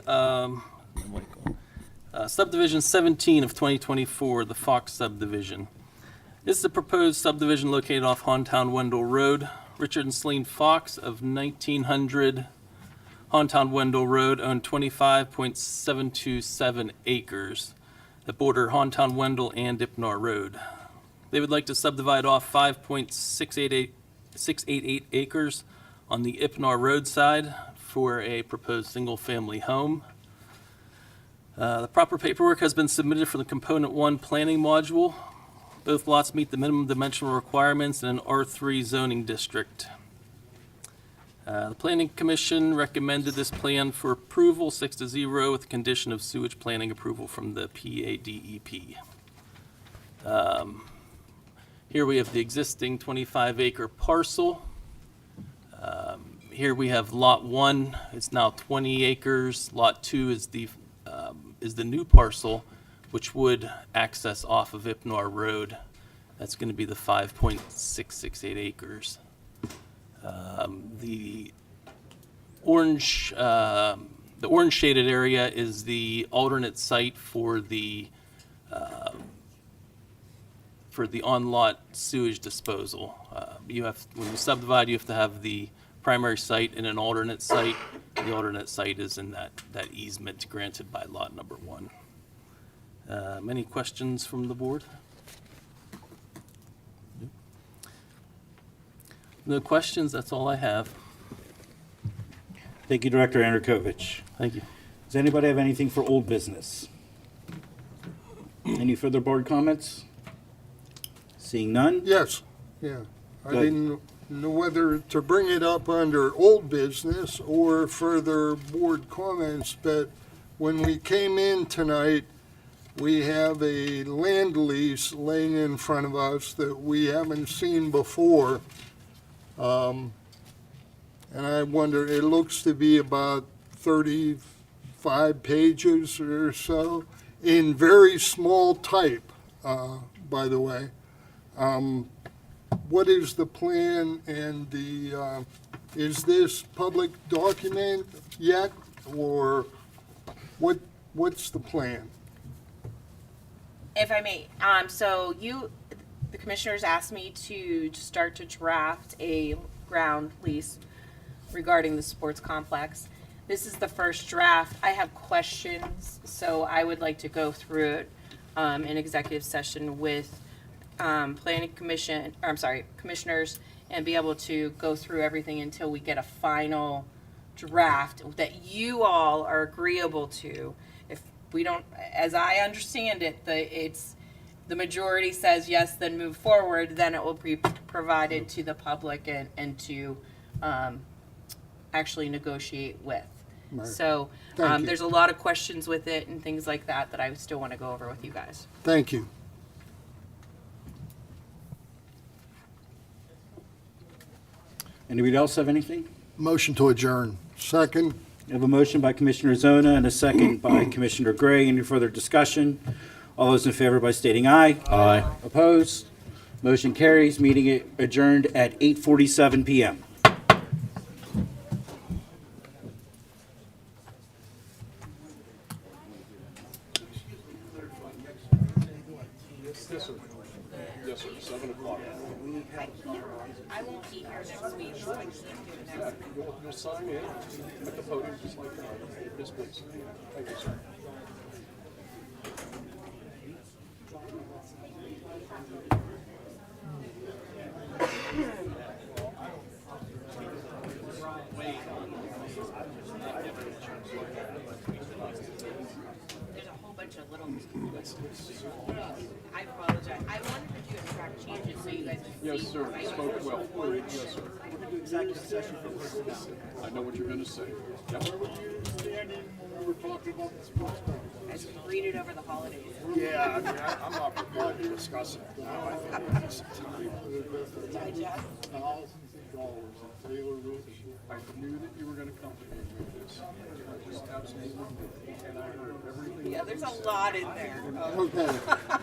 Subdivision 17 of 2024, the Fox subdivision. This is a proposed subdivision located off Hontown Wendell Road. Richard and Celine Fox of 1900 Hontown Wendell Road own 25.727 acres that border Hontown Wendell and Ipnar Road. They would like to subdivide off 5.688 acres on the Ipnar Road side for a proposed single-family home. The proper paperwork has been submitted for the Component 1 planning module. Both lots meet the minimum dimensional requirements in an R3 zoning district. The Planning Commission recommended this plan for approval 6-0 with the condition of sewage planning approval from the PADEP. Here we have the existing 25-acre parcel. Here we have Lot 1. It's now 20 acres. Lot 2 is the new parcel, which would access off of Ipnar Road. That's going to be the 5.668 acres. The orange shaded area is the alternate site for the on-lot sewage disposal. When you subdivide, you have to have the primary site and an alternate site. The alternate site is in that easement granted by lot number 1. Any questions from the board? No questions, that's all I have. Thank you, Director Andrikhovich. Thank you. Does anybody have anything for old business? Any further board comments? Seeing none? Yes, yeah. I Go ahead. didn't know whether to bring it up under old business or further board comments, but when we came in tonight, we have a land lease laying in front of us that we haven't seen before. And I wonder, it looks to be about 35 pages or so, in very small type, by the way. What is the plan and is this public document yet, or what's the plan? If I may, so the commissioners asked me to start to draft a ground lease regarding the sports complex. This is the first draft. I have questions, so I would like to go through it in executive session with commissioners, and be able to go through everything until we get a final draft that you all are agreeable to. If we don't, as I understand it, the majority says yes, then move forward, then it will be provided to the public and to actually negotiate with. Right. So Thank you. there's a lot of questions with it and things like that I still want to go over with you guys. Thank you. Anybody else have anything? Motion to adjourn. Second. I have a motion by Commissioner Zona and a second by Commissioner Gray. Any further discussion? All those in favor by stating aye. Aye. Opposed? Motion carries. Meeting adjourned at 8:47 PM. Yes, sir, 7 o'clock. I won't be here next week, so I can't do it next week. You'll sign in at the podium just like tonight. Yes, please. Thank you, sir. There's a whole bunch of little. I apologize. I wanted to do a track changes so you guys could Yes, see. sir. Spoke well. Yes, sir. Executive session for personnel. I know what you're going to say. Yep. Where were you standing when we were talking about the sports car? I just read it over the holidays. Yeah, I mean, I'm not prepared to discuss it now. I think we need some time. Digest. Thousands of dollars in Taylor Roof. I knew that you were going to come to me with this. I just absolutely did. And I heard everything. Yeah, there's a lot in there. Okay, yeah.